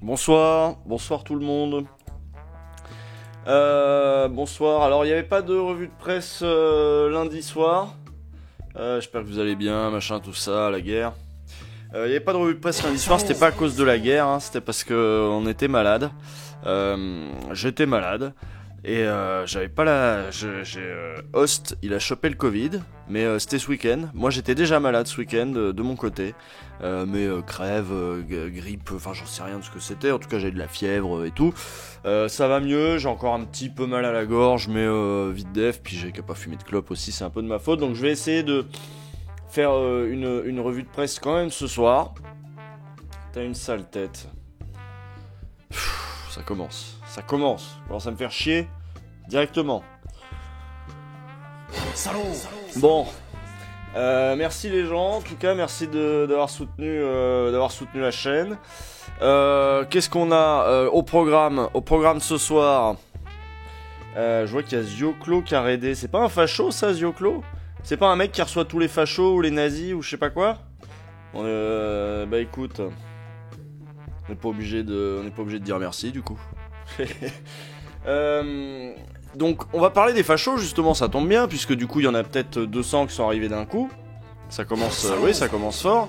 Bonsoir, bonsoir tout le monde. Bonsoir, alors il n'y avait pas de revue de presse lundi soir. J'espère que vous allez bien, machin, tout ça, la guerre. Il n'y avait pas de revue de presse lundi soir, c'était pas à cause de la guerre, hein, c'était parce que on était malade. J'étais malade. Et j'avais pas la... Host, il a chopé le Covid, mais c'était ce week-end. Moi j'étais déjà malade ce week-end de mon côté. Mais crève, grippe, enfin j'en sais rien de ce que c'était. En tout cas j'avais de la fièvre et tout. Ça va mieux, j'ai encore un petit peu mal à la gorge, mais vite def. Puis j'ai qu'à pas fumer de clope aussi, c'est un peu de ma faute. Donc je vais essayer de faire une revue de presse quand même ce soir. T'as une sale tête. Ça commence. Ça commence à me faire chier directement. Bon, merci les gens. En tout cas, merci d'avoir soutenu la chaîne. Qu'est-ce qu'on a au programme? Au programme ce soir, je vois qu'il y a Zioclo qui a raidé. C'est pas un facho ça, Zioclo? C'est pas un mec qui reçoit tous les fachos ou les nazis ou je sais pas quoi? Bah écoute, on n'est pas obligé de dire merci du coup. Donc on va parler des fachos justement, ça tombe bien puisque du coup il y en a peut-être 200 qui sont arrivés d'un coup. Ça commence, oui, ça commence fort.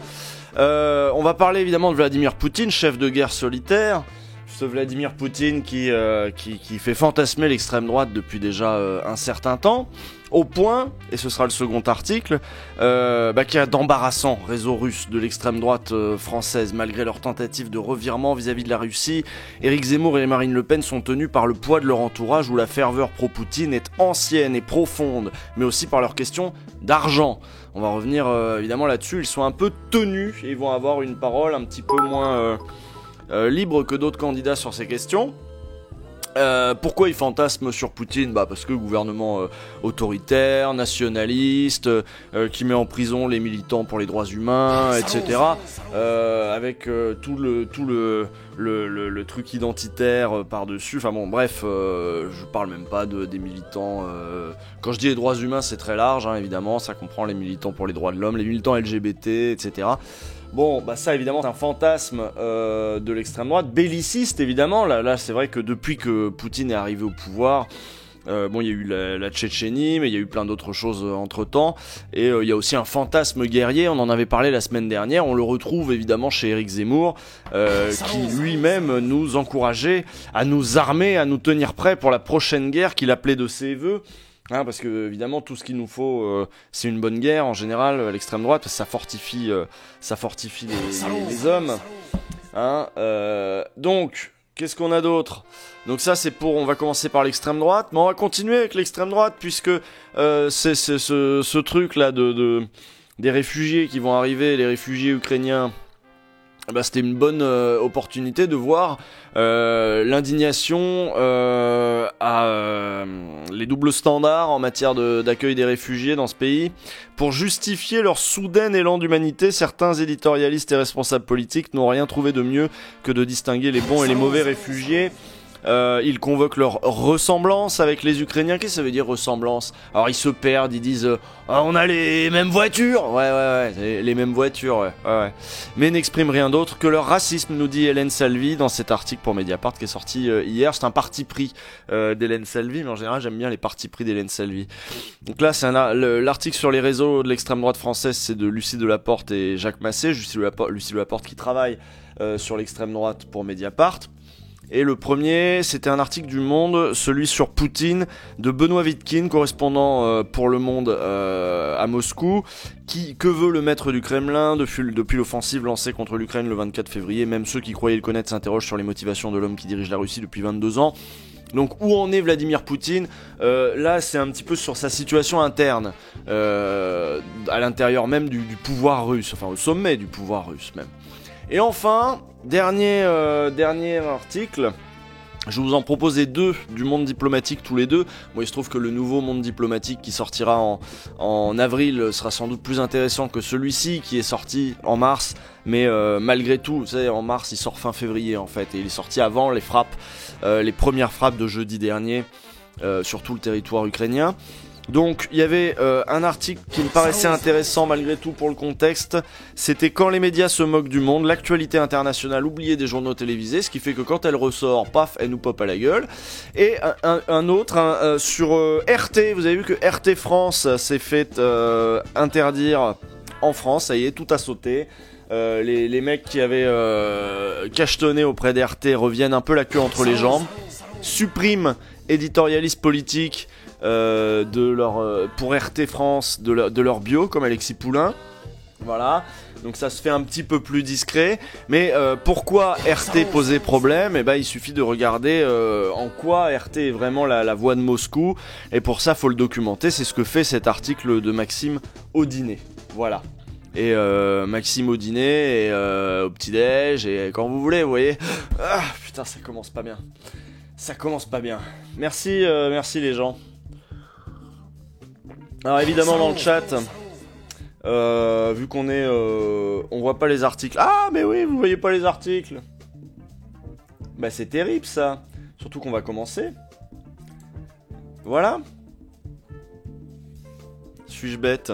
On va parler évidemment de Vladimir Poutine, chef de guerre solitaire. Ce Vladimir Poutine qui fait fantasmer l'extrême droite depuis déjà un certain temps. Au point, et ce sera le second article, qu'il y a d'embarrassants réseaux russes de l'extrême droite française, malgré leur tentative de revirement vis-à-vis de la Russie. Éric Zemmour et Marine Le Pen sont tenus par le poids de leur entourage où la ferveur pro-Poutine est ancienne et profonde, mais aussi par leur question d'argent. On va revenir évidemment là-dessus, ils sont un peu tenus et ils vont avoir une parole un petit peu moins libre que d'autres candidats sur ces questions. Pourquoi ils fantasment sur Poutine? Parce que gouvernement autoritaire, nationaliste, qui met en prison les militants pour les droits humains, etc. Avec tout le truc identitaire par-dessus. Enfin bon, bref, je parle même pas des militants. Quand je dis les droits humains, c'est très large, hein, évidemment. Ça comprend les militants pour les droits de l'homme, les militants LGBT, etc. Bon, ça évidemment c'est un fantasme de l'extrême droite, belliciste évidemment. Là c'est vrai que depuis que Poutine est arrivé au pouvoir, il y a eu la Tchétchénie, mais il y a eu plein d'autres choses entre temps. Et il y a aussi un fantasme guerrier, on en avait parlé la semaine dernière. On le retrouve évidemment chez Éric Zemmour, qui lui-même nous encourageait à nous armer, à nous tenir prêts pour la prochaine guerre qu'il appelait de ses voeux. Hein, parce que évidemment tout ce qu'il nous faut c'est une bonne guerre en général à l'extrême droite parce que ça fortifie les hommes. Hein, donc qu'est-ce qu'on a d'autre? Donc ça c'est on va commencer par l'extrême droite, mais on va continuer avec l'extrême droite puisque c'est ce truc là des réfugiés qui vont arriver, les réfugiés ukrainiens. C'était une bonne opportunité de voir l'indignation les doubles standards en matière d'accueil des réfugiés dans ce pays. Pour justifier leur soudain élan d'humanité, certains éditorialistes et responsables politiques n'ont rien trouvé de mieux que de distinguer les bons et les mauvais réfugiés. Ils convoquent leur ressemblance avec les Ukrainiens. Qu'est-ce que ça veut dire ressemblance? Alors ils se perdent, ils disent on a les mêmes voitures. Ouais, les mêmes voitures, ouais. Mais n'expriment rien d'autre que leur racisme, nous dit Hélène Salvi dans cet article pour Mediapart qui est sorti hier. C'est un parti pris d'Hélène Salvi, mais en général j'aime bien les partis pris d'Hélène Salvi. Donc là c'est l'article sur les réseaux de l'extrême droite française, c'est de Lucie Delaporte et Jacques Massé. Lucie Delaporte qui travaille sur l'extrême droite pour Mediapart. Et le premier, c'était un article du Monde, celui sur Poutine, de Benoît Vitkine, correspondant pour Le Monde à Moscou, que veut le maître du Kremlin depuis l'offensive lancée contre l'Ukraine le 24 février. Même ceux qui croyaient le connaître s'interrogent sur les motivations de l'homme qui dirige la Russie depuis 22 ans. Donc où en est Vladimir Poutine? Là c'est un petit peu sur sa situation interne, à l'intérieur même du pouvoir russe, enfin au sommet du pouvoir russe même. Et enfin, dernier article, je vous en proposais deux du Monde diplomatique tous les deux. Bon, il se trouve que le nouveau Monde diplomatique qui sortira en avril sera sans doute plus intéressant que celui-ci qui est sorti en mars. Mais malgré tout, vous savez, en mars il sort fin février en fait. Et il est sorti avant les premières frappes de jeudi dernier sur tout le territoire ukrainien. Donc il y avait un article qui me paraissait intéressant malgré tout pour le contexte, c'était quand les médias se moquent du monde, l'actualité internationale oubliée des journaux télévisés, ce qui fait que quand elle ressort, paf, elle nous pop à la gueule. Et un autre sur RT, vous avez vu que RT France s'est fait interdire en France, ça y est, tout a sauté. Les mecs qui avaient cachetonné auprès d'RT reviennent un peu la queue entre les jambes, suppriment éditorialiste politique pour RT France de leur bio comme Alexis Poulain. Voilà, donc ça se fait un petit peu plus discret. Mais pourquoi RT posait problème? Eh ben, il suffit de regarder en quoi RT est vraiment la voix de Moscou. Et pour ça, faut le documenter. C'est ce que fait cet article de Maxime Audinet. Voilà. Et Maxime Audinet et au petit-déj et quand vous voulez, vous voyez. Ah putain, ça commence pas bien. Ça commence pas bien. Merci les gens. Alors évidemment dans le chat, vu qu'on est, on voit pas les articles. Ah mais oui, vous voyez pas les articles. Bah c'est terrible ça. Surtout qu'on va commencer. Voilà. Suis-je bête?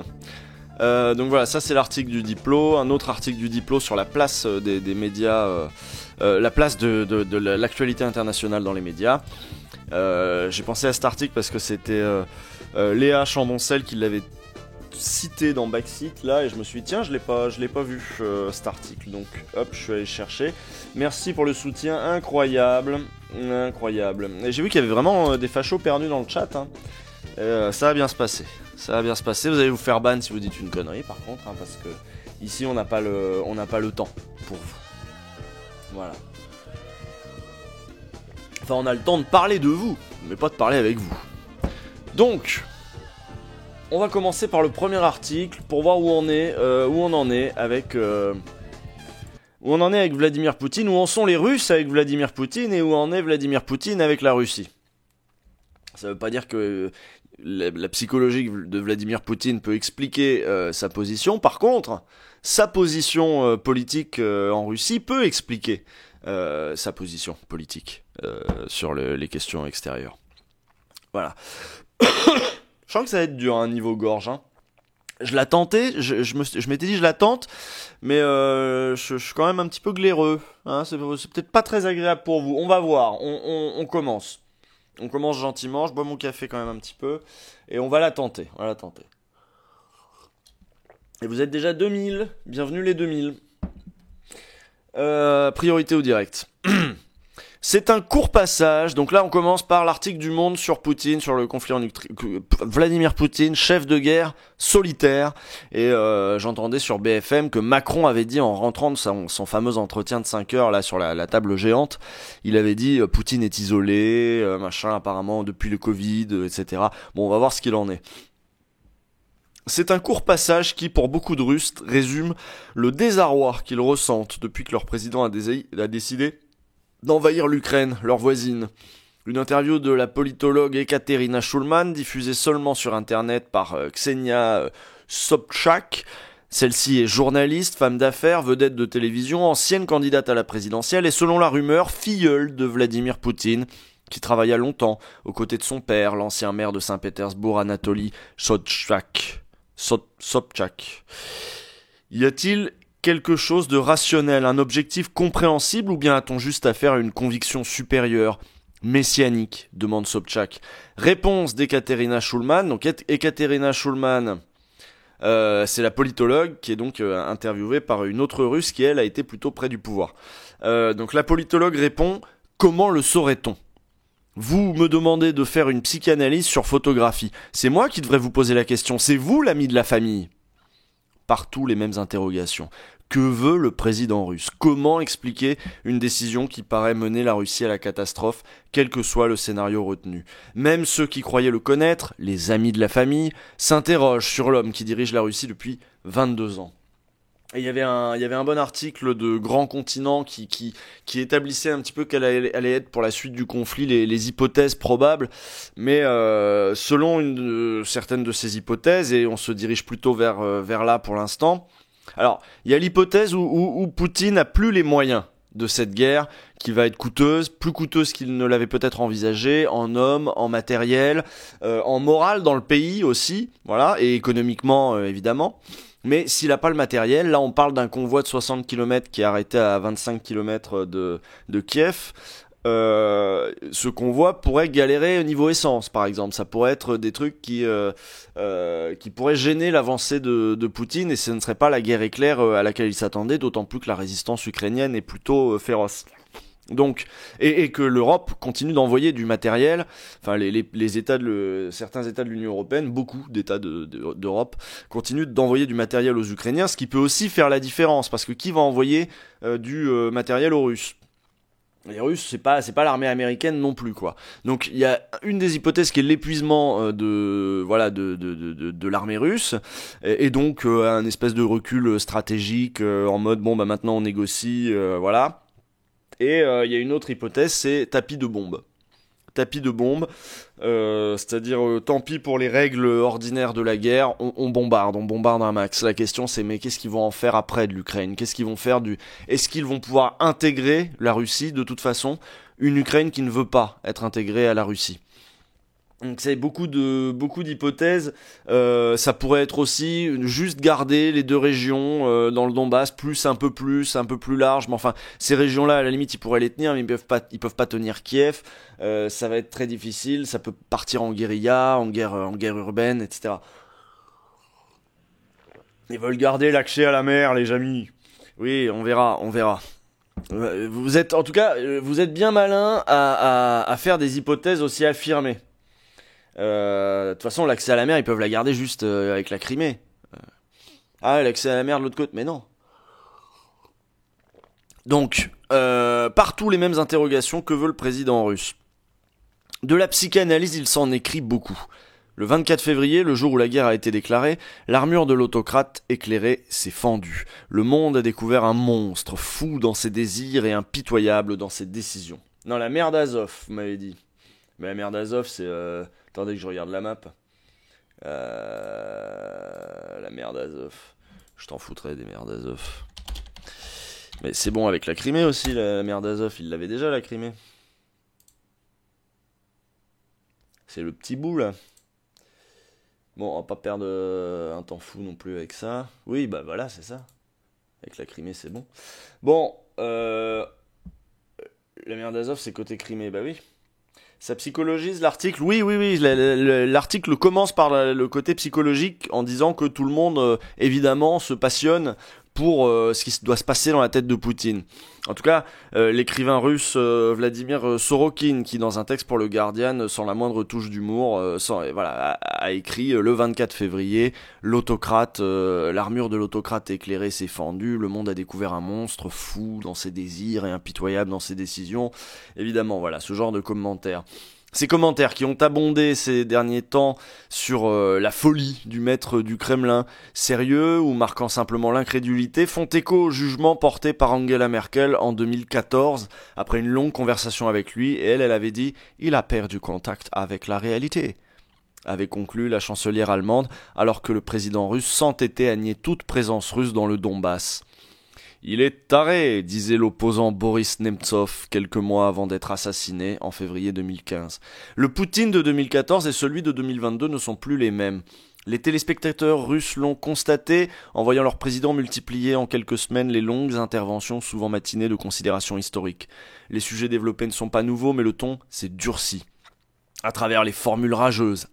Donc voilà, ça c'est l'article du Diplo. Un autre article du Diplo sur la place des médias, la place de l'actualité internationale dans les médias. J'ai pensé à cet article parce que c'était Léa Chamboncel qui l'avait cité dans Backseat là, et je me suis dit tiens, je l'ai pas vu cet article, donc hop, je suis allé chercher. Merci pour le soutien, incroyable. Et j'ai vu qu'il y avait vraiment des fachos perdus dans le chat, hein. Ça va bien se passer. Vous allez vous faire ban si vous dites une connerie par contre, hein, parce que ici on n'a pas le temps pour vous. Voilà. Enfin, on a le temps de parler de vous, mais pas de parler avec vous. Donc, on va commencer par le premier article pour voir où on en est avec Vladimir Poutine, où en sont les Russes avec Vladimir Poutine et où en est Vladimir Poutine avec la Russie. Ça veut pas dire que la psychologie de Vladimir Poutine peut expliquer sa position. Par contre, sa position politique en Russie peut expliquer sa position politique sur les questions extérieures. Voilà. Je sens que ça va être dur à un niveau gorge, hein. Je l'ai tenté, je m'étais dit je la tente, mais je suis quand même un petit peu glaireux, hein. C'est peut-être pas très agréable pour vous. On va voir, on commence. On commence gentiment, je bois mon café quand même un petit peu, et on va la tenter. Et vous êtes déjà 2000, bienvenue les 2000. Priorité au direct. C'est un court passage, donc là on commence par l'article du Monde sur Poutine, sur le conflit en Ukraine. Vladimir Poutine, chef de guerre solitaire, et j'entendais sur BFM que Macron avait dit en rentrant de son fameux entretien de 5 heures là sur la table géante, il avait dit Poutine est isolé, machin apparemment depuis le Covid, etc. Bon, on va voir ce qu'il en est. C'est un court passage qui, pour beaucoup de Russes, résume le désarroi qu'ils ressentent depuis que leur président a décidé d'envahir l'Ukraine, leur voisine. Une interview de la politologue Ekaterina Shulman, diffusée seulement sur internet par Ksenia Sobchak. Celle-ci est journaliste, femme d'affaires, vedette de télévision, ancienne candidate à la présidentielle et selon la rumeur, filleule de Vladimir Poutine, qui travailla longtemps aux côtés de son père, l'ancien maire de Saint-Pétersbourg, Anatoly Sobchak. Y a-t-il quelque chose de rationnel, un objectif compréhensible, ou bien a-t-on juste affaire à une conviction supérieure, messianique, demande Sobchak. Réponse d'Ekaterina Shulman. Donc Ekaterina Shulman, c'est la politologue qui est donc interviewée par une autre Russe qui, elle, a été plutôt près du pouvoir. Donc la politologue répond « Comment le saurait-on ? Vous me demandez de faire une psychanalyse sur photographie. C'est moi qui devrais vous poser la question. C'est vous l'ami de la famille ?» Partout les mêmes interrogations. Que veut le président russe? Comment expliquer une décision qui paraît mener la Russie à la catastrophe, quel que soit le scénario retenu? Même ceux qui croyaient le connaître, les amis de la famille, s'interrogent sur l'homme qui dirige la Russie depuis 22 ans. Et il y avait un bon article de Grand Continent qui établissait un petit peu quelle allait être pour la suite du conflit les hypothèses probables, mais selon certaines de ces hypothèses, et on se dirige plutôt vers là pour l'instant. Alors, il y a l'hypothèse où Poutine n'a plus les moyens de cette guerre qui va être coûteuse, plus coûteuse qu'il ne l'avait peut-être envisagé, en hommes, en matériel, en morale dans le pays aussi, voilà, et économiquement évidemment. Mais s'il n'a pas le matériel, là on parle d'un convoi de 60 km qui est arrêté à 25 km de Kiev. Ce convoi pourrait galérer au niveau essence, par exemple. Ça pourrait être des trucs qui pourraient gêner l'avancée de Poutine, et ce ne serait pas la guerre éclair à laquelle il s'attendait, d'autant plus que la résistance ukrainienne est plutôt féroce. Donc, et que l'Europe continue d'envoyer du matériel, enfin les États certains États de l'Union Européenne, beaucoup d'États d'Europe, continuent d'envoyer du matériel aux Ukrainiens, ce qui peut aussi faire la différence, parce que qui va envoyer du matériel aux Russes ? Les Russes, c'est pas l'armée américaine non plus, quoi. Donc il y a une des hypothèses qui est l'épuisement de l'armée russe, et donc un espèce de recul stratégique en mode bon bah maintenant on négocie, voilà. Et il y a une autre hypothèse, c'est tapis de bombe. Tapis de bombe, c'est-à-dire tant pis pour les règles ordinaires de la guerre, on bombarde un max. La question c'est mais qu'est-ce qu'ils vont en faire après de l'Ukraine ? Qu'est-ce qu'ils vont faire Est-ce qu'ils vont pouvoir intégrer la Russie de toute façon ? Une Ukraine qui ne veut pas être intégrée à la Russie. Donc c'est beaucoup d'hypothèses. Ça pourrait être aussi juste garder les deux régions dans le Donbass, un peu plus large. Mais enfin, ces régions-là, à la limite, ils pourraient les tenir, mais ils peuvent pas tenir Kiev. Ça va être très difficile. Ça peut partir en guérilla, en guerre urbaine, etc. Ils veulent garder l'accès à la mer, les amis. Oui, on verra. Vous êtes bien malin à faire des hypothèses aussi affirmées. De toute façon, l'accès à la mer, ils peuvent la garder juste avec la Crimée. L'accès à la mer de l'autre côté, mais non. Donc, partout les mêmes interrogations. Que veut le président russe ? De la psychanalyse, il s'en écrit beaucoup. Le 24 février, le jour où la guerre a été déclarée, l'armure de l'autocrate éclairée s'est fendue. Le monde a découvert un monstre, fou dans ses désirs et impitoyable dans ses décisions. Non, la mer d'Azov, vous m'avez dit. Mais la mer d'Azov, c'est... Attendez que je regarde la map. La mer d'Azov. Je t'en foutrais des mers d'Azov. Mais c'est bon avec la Crimée aussi, la mer d'Azov. Il l'avait déjà, la Crimée. C'est le petit bout, là. Bon, on va pas perdre un temps fou non plus avec ça. Oui, bah voilà, c'est ça. Avec la Crimée, c'est bon. Bon, la mer d'Azov, c'est côté Crimée, bah oui. Ça psychologise l'article. Oui. L'article commence par le côté psychologique en disant que tout le monde, évidemment, se passionne pour ce qui doit se passer dans la tête de Poutine. En tout cas, l'écrivain russe Vladimir Sorokin, qui dans un texte pour le Guardian, sans la moindre touche d'humour, a écrit le 24 février, l'armure de l'autocrate éclairée s'est fendue, le monde a découvert un monstre fou dans ses désirs et impitoyable dans ses décisions. Évidemment, voilà, ce genre de commentaires. Ces commentaires qui ont abondé ces derniers temps sur la folie du maître du Kremlin, sérieux ou marquant simplement l'incrédulité, font écho au jugement porté par Angela Merkel en 2014, après une longue conversation avec lui, et elle avait dit « Il a perdu contact avec la réalité », avait conclu la chancelière allemande, alors que le président russe s'entêtait à nier toute présence russe dans le Donbass. Il est taré, disait l'opposant Boris Nemtsov quelques mois avant d'être assassiné en février 2015. Le Poutine de 2014 et celui de 2022 ne sont plus les mêmes. Les téléspectateurs russes l'ont constaté en voyant leur président multiplier en quelques semaines les longues interventions souvent matinées de considérations historiques. Les sujets développés ne sont pas nouveaux, mais le ton s'est durci. À travers les formules rageuses,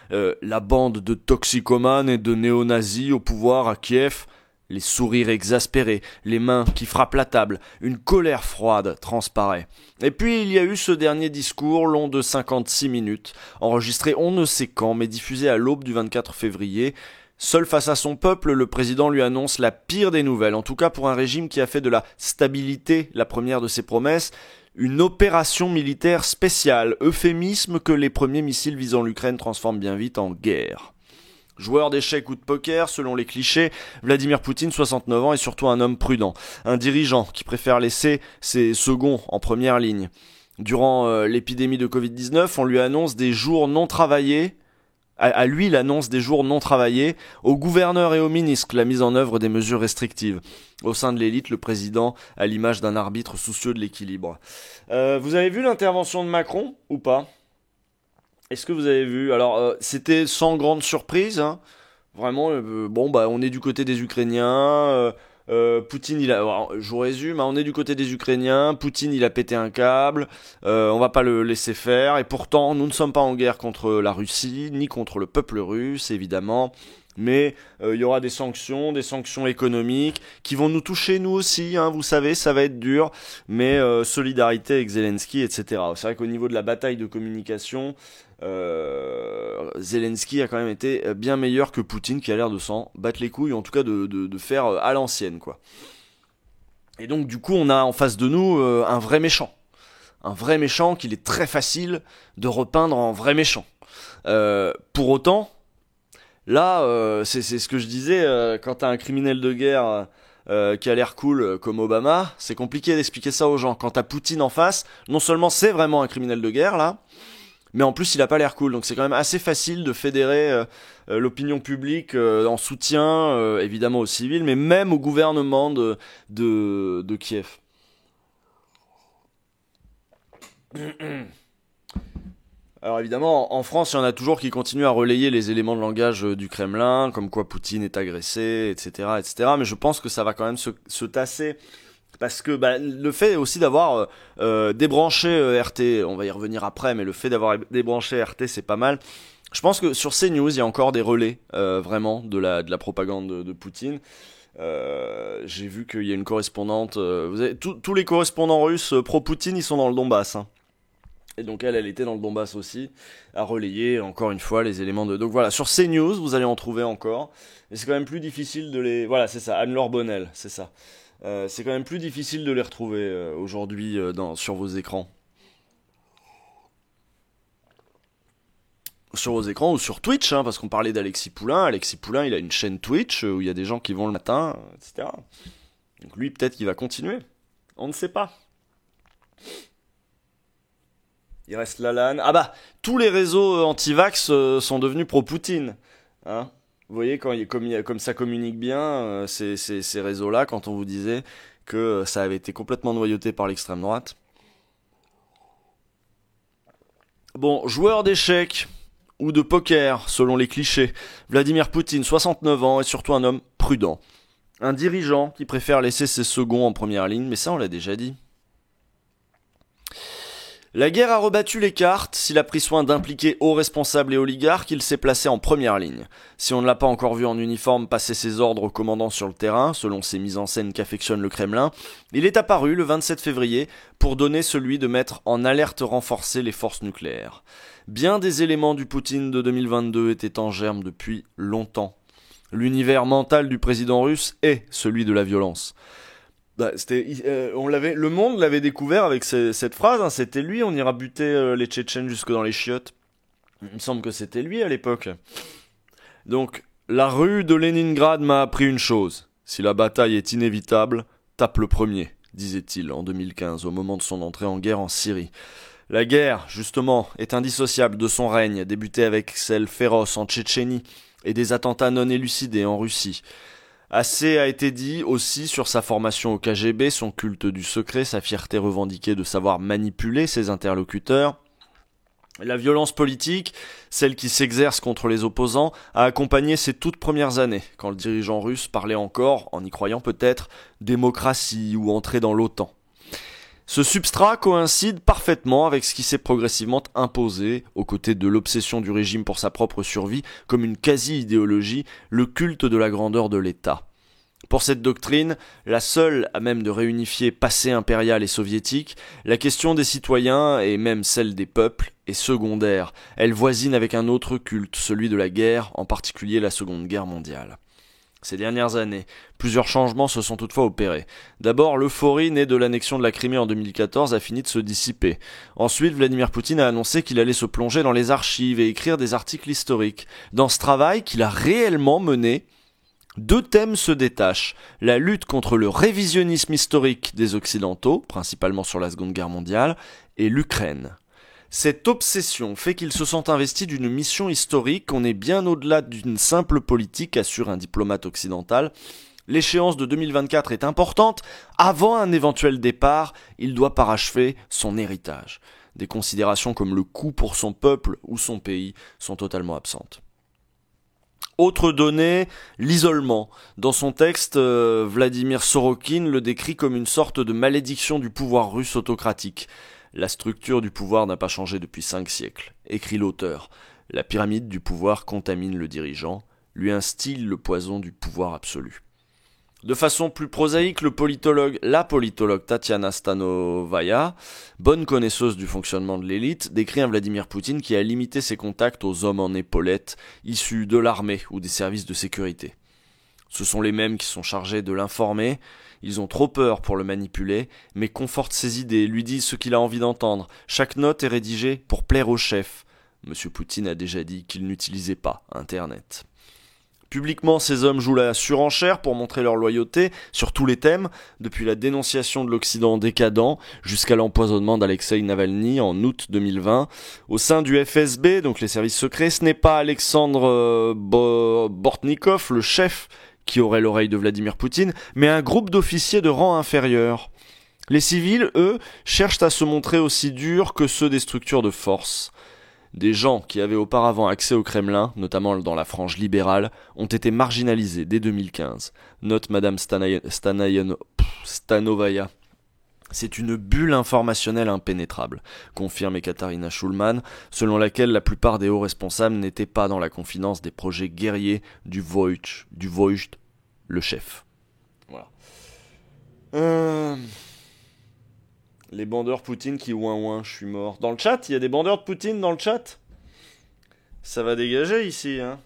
la bande de toxicomanes et de néo-nazis au pouvoir à Kiev, les sourires exaspérés, les mains qui frappent la table, une colère froide transparaît. Et puis il y a eu ce dernier discours long de 56 minutes, enregistré on ne sait quand, mais diffusé à l'aube du 24 février. Seul face à son peuple, le président lui annonce la pire des nouvelles, en tout cas pour un régime qui a fait de la stabilité la première de ses promesses, une opération militaire spéciale, euphémisme que les premiers missiles visant l'Ukraine transforment bien vite en guerre. Joueur d'échecs ou de poker, selon les clichés, Vladimir Poutine, 69 ans, est surtout un homme prudent, un dirigeant qui préfère laisser ses seconds en première ligne. Durant l'épidémie de Covid-19, on lui annonce des jours non travaillés À lui l'annonce des jours non travaillés, aux gouverneurs et aux ministres la mise en œuvre des mesures restrictives. Au sein de l'élite, le président à l'image d'un arbitre soucieux de l'équilibre. Vous avez vu l'intervention de Macron ou pas? Est-ce que vous avez vu? Alors, c'était sans grande surprise, hein. Vraiment, on est du côté des Ukrainiens. Poutine, alors, je vous résume, hein, on est du côté des Ukrainiens. Poutine, il a pété un câble. On va pas le laisser faire. Et pourtant, nous ne sommes pas en guerre contre la Russie, ni contre le peuple russe, évidemment. Mais il y aura des sanctions économiques qui vont nous toucher nous aussi, hein, vous savez, ça va être dur, mais solidarité avec Zelensky, etc. C'est vrai qu'au niveau de la bataille de communication, Zelensky a quand même été bien meilleur que Poutine, qui a l'air de s'en battre les couilles, en tout cas de faire à l'ancienne, quoi. Et donc du coup on a en face de nous un vrai méchant qu'il est très facile de repeindre en vrai méchant. Pour autant, là, c'est ce que je disais, quand t'as un criminel de guerre qui a l'air cool comme Obama, c'est compliqué d'expliquer ça aux gens. Quand t'as Poutine en face, non seulement c'est vraiment un criminel de guerre, là, mais en plus il a pas l'air cool. Donc c'est quand même assez facile de fédérer l'opinion publique en soutien, évidemment aux civils, mais même au gouvernement de Kiev. Alors évidemment, en France, il y en a toujours qui continuent à relayer les éléments de langage du Kremlin, comme quoi Poutine est agressé, etc., etc. Mais je pense que ça va quand même se tasser, parce que le fait aussi d'avoir débranché RT, on va y revenir après, mais le fait d'avoir débranché RT, c'est pas mal. Je pense que sur CNews, il y a encore des relais, vraiment, de la propagande de Poutine. J'ai vu qu'il y a une correspondante. Tous les correspondants russes pro-Poutine, ils sont dans le Donbass, hein. Et donc elle était dans le Donbass aussi, à relayer encore une fois les éléments de... Donc voilà, sur CNews, vous allez en trouver encore. Et c'est quand même plus difficile de les... Voilà, c'est ça, Anne-Laure Bonnel, c'est ça. C'est quand même plus difficile de les retrouver aujourd'hui sur vos écrans. Sur vos écrans ou sur Twitch, hein, parce qu'on parlait d'Alexis Poulain. Alexis Poulain, il a une chaîne Twitch où il y a des gens qui vont le matin, etc. Donc lui, peut-être qu'il va continuer. On ne sait pas. Il reste Lalanne. Ah bah, tous les réseaux anti-vax sont devenus pro-Poutine. Hein, vous voyez, comme ça communique bien, ces réseaux-là, quand on vous disait que ça avait été complètement noyauté par l'extrême droite. Bon, joueur d'échecs ou de poker, selon les clichés, Vladimir Poutine, 69 ans, est surtout un homme prudent. Un dirigeant qui préfère laisser ses seconds en première ligne, mais ça on l'a déjà dit. La guerre a rebattu les cartes. S'il a pris soin d'impliquer hauts responsables et oligarques, il s'est placé en première ligne. Si on ne l'a pas encore vu en uniforme passer ses ordres au commandant sur le terrain, selon ces mises en scène qu'affectionne le Kremlin, il est apparu le 27 février pour donner celui de mettre en alerte renforcée les forces nucléaires. Bien des éléments du Poutine de 2022 étaient en germe depuis longtemps. L'univers mental du président russe est celui de la violence. Le monde l'avait découvert avec cette phrase, hein, c'était lui, on ira buter les Tchétchènes jusque dans les chiottes. Il me semble que c'était lui à l'époque. Donc, la rue de Leningrad m'a appris une chose. Si la bataille est inévitable, tape le premier, disait-il en 2015, au moment de son entrée en guerre en Syrie. La guerre, justement, est indissociable de son règne, débuté avec celle féroce en Tchétchénie et des attentats non élucidés en Russie. Assez a été dit aussi sur sa formation au KGB, son culte du secret, sa fierté revendiquée de savoir manipuler ses interlocuteurs. La violence politique, celle qui s'exerce contre les opposants, a accompagné ses toutes premières années, quand le dirigeant russe parlait encore, en y croyant peut-être, démocratie ou entrée dans l'OTAN. Ce substrat coïncide parfaitement avec ce qui s'est progressivement imposé, aux côtés de l'obsession du régime pour sa propre survie, comme une quasi-idéologie, le culte de la grandeur de l'État. Pour cette doctrine, la seule à même de réunifier passé impérial et soviétique, la question des citoyens, et même celle des peuples, est secondaire. Elle voisine avec un autre culte, celui de la guerre, en particulier la Seconde Guerre mondiale. Ces dernières années, plusieurs changements se sont toutefois opérés. D'abord, l'euphorie née de l'annexion de la Crimée en 2014 a fini de se dissiper. Ensuite, Vladimir Poutine a annoncé qu'il allait se plonger dans les archives et écrire des articles historiques. Dans ce travail qu'il a réellement mené, deux thèmes se détachent. La lutte contre le révisionnisme historique des Occidentaux, principalement sur la Seconde Guerre mondiale, et l'Ukraine. Cette obsession fait qu'ils se sentent investis d'une mission historique. On est bien au-delà d'une simple politique, assure un diplomate occidental. L'échéance de 2024 est importante. Avant un éventuel départ, il doit parachever son héritage. Des considérations comme le coût pour son peuple ou son pays sont totalement absentes. Autre donnée, l'isolement. Dans son texte, Vladimir Sorokin le décrit comme une sorte de malédiction du pouvoir russe autocratique. La structure du pouvoir n'a pas changé depuis 5 siècles, écrit l'auteur. La pyramide du pouvoir contamine le dirigeant, lui instille le poison du pouvoir absolu. De façon plus prosaïque, la politologue Tatiana Stanovaya, bonne connaisseuse du fonctionnement de l'élite, décrit un Vladimir Poutine qui a limité ses contacts aux hommes en épaulettes, issus de l'armée ou des services de sécurité. Ce sont les mêmes qui sont chargés de l'informer, ils ont trop peur pour le manipuler, mais confortent ses idées, lui disent ce qu'il a envie d'entendre. Chaque note est rédigée pour plaire au chef. Monsieur Poutine a déjà dit qu'il n'utilisait pas Internet. Publiquement, ces hommes jouent la surenchère pour montrer leur loyauté sur tous les thèmes, depuis la dénonciation de l'Occident décadent jusqu'à l'empoisonnement d'Alexeï Navalny en août 2020. Au sein du FSB, donc les services secrets, ce n'est pas Alexandre Bortnikov, le chef, qui aurait l'oreille de Vladimir Poutine, mais un groupe d'officiers de rang inférieur. Les civils, eux, cherchent à se montrer aussi durs que ceux des structures de force. Des gens qui avaient auparavant accès au Kremlin, notamment dans la frange libérale, ont été marginalisés dès 2015. Note Madame Stanovaya. C'est une bulle informationnelle impénétrable, confirme Ekaterina Schulman, selon laquelle la plupart des hauts responsables n'étaient pas dans la confidence des projets guerriers du Vojt, le chef. Voilà. Les bandeurs Poutine qui ouin, je suis mort. Dans le chat, il y a des bandeurs de Poutine dans le chat. Ça va dégager ici, hein.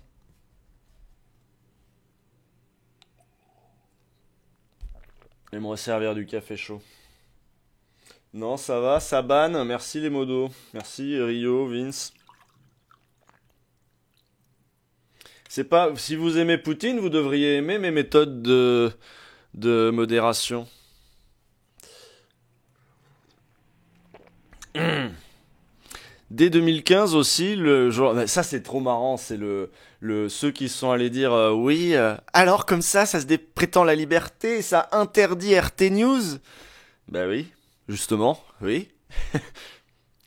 Ils me servir du café chaud. Non, ça va, ça banne. Merci les modos. Merci Rio, Vince. C'est pas... Si vous aimez Poutine, vous devriez aimer mes méthodes de modération. Dès 2015 aussi, ça c'est trop marrant, c'est ceux qui sont allés dire oui, alors comme ça se prétend la liberté, ça interdit RT News. Bah oui, justement, oui.